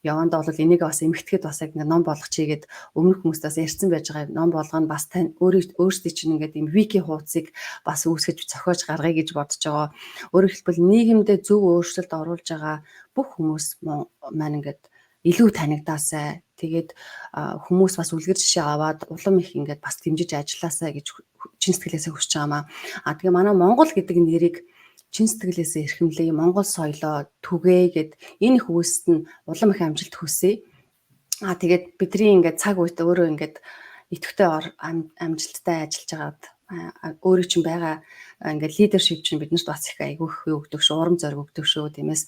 явандаа бол энийг бас эмгэгтгэд бас яг ном болгочихъя гэд өмнөх хүмүүстээс ярьсан байж байгаа ном болгоно бас тань өөрсдөө чинь ингээд юм вики хуудсыг бас үүсгэж зохиож гаргая гэж бодож байгаа. Өөрөөр хэлбэл нийгэмдээ зөв өөрчлөлт оруулж байгаа бүх хүмүүс маань ингээд илүү танигдаасай. Тэгээд хүмүүс бас үлгэр жишээ аваад улам их ингээд бас дэмжиж ажилласаа гэж чин сэтгэлээсээ хүсэж байгаамаа. Тэгээ манай Монгол гэдэг нэрийг чин сэтгэлээсээ эрхэмлэе. Монгол соёлоо түгээе гэд энэ их үүсэт нь улам их амжилт хүсье. Тэгээд бидний ингээд цаг үед өөрөө ингээд идэвхтэй амжилттай ажиллаж байгаад өөрийн чинь байгаа ингээд лидершип чинь биднэрт бас их айгүйх өгдөг шүү, урам зориг өгдөг шүү. Тиймээс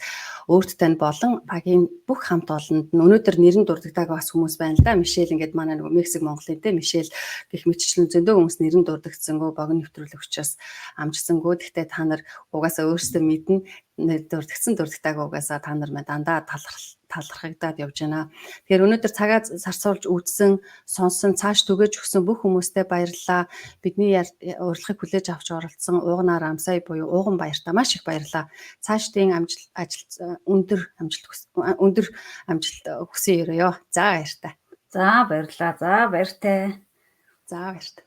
өөрт тань болон багийн бүх хамт олонд нь өнөөдөр нэрэн дурддаг бас хүмүүс байна л да. Мишель ингээд манай нэг Мексик Монголын те Мишель гэх мэтчлэн зөндөө хүмүүс нэрэн дурдагдсангүй богино нэвтрүүлэг учраас амжсангүй. Гэхдээ та нар угаасаа өөрсдөө мэднэ дурддаг угаасаа та нар дандаа талархагдаад явж байна. Тэгэхээр өнөөдөр цагаа зарцуулж үзсэн, сонссон, цааш түгэж өгсөн бүх хүмүүстээ баярлалаа. Бидний урилгыг хүлээж авч оролцсон Ууганаар Амсай буюу Ууган баяртаа маш их баярлалаа. Цаашдын өндөр амжилт хүсье өрөөё. За баяртай. За баярлалаа. За баяртай. За баяртай.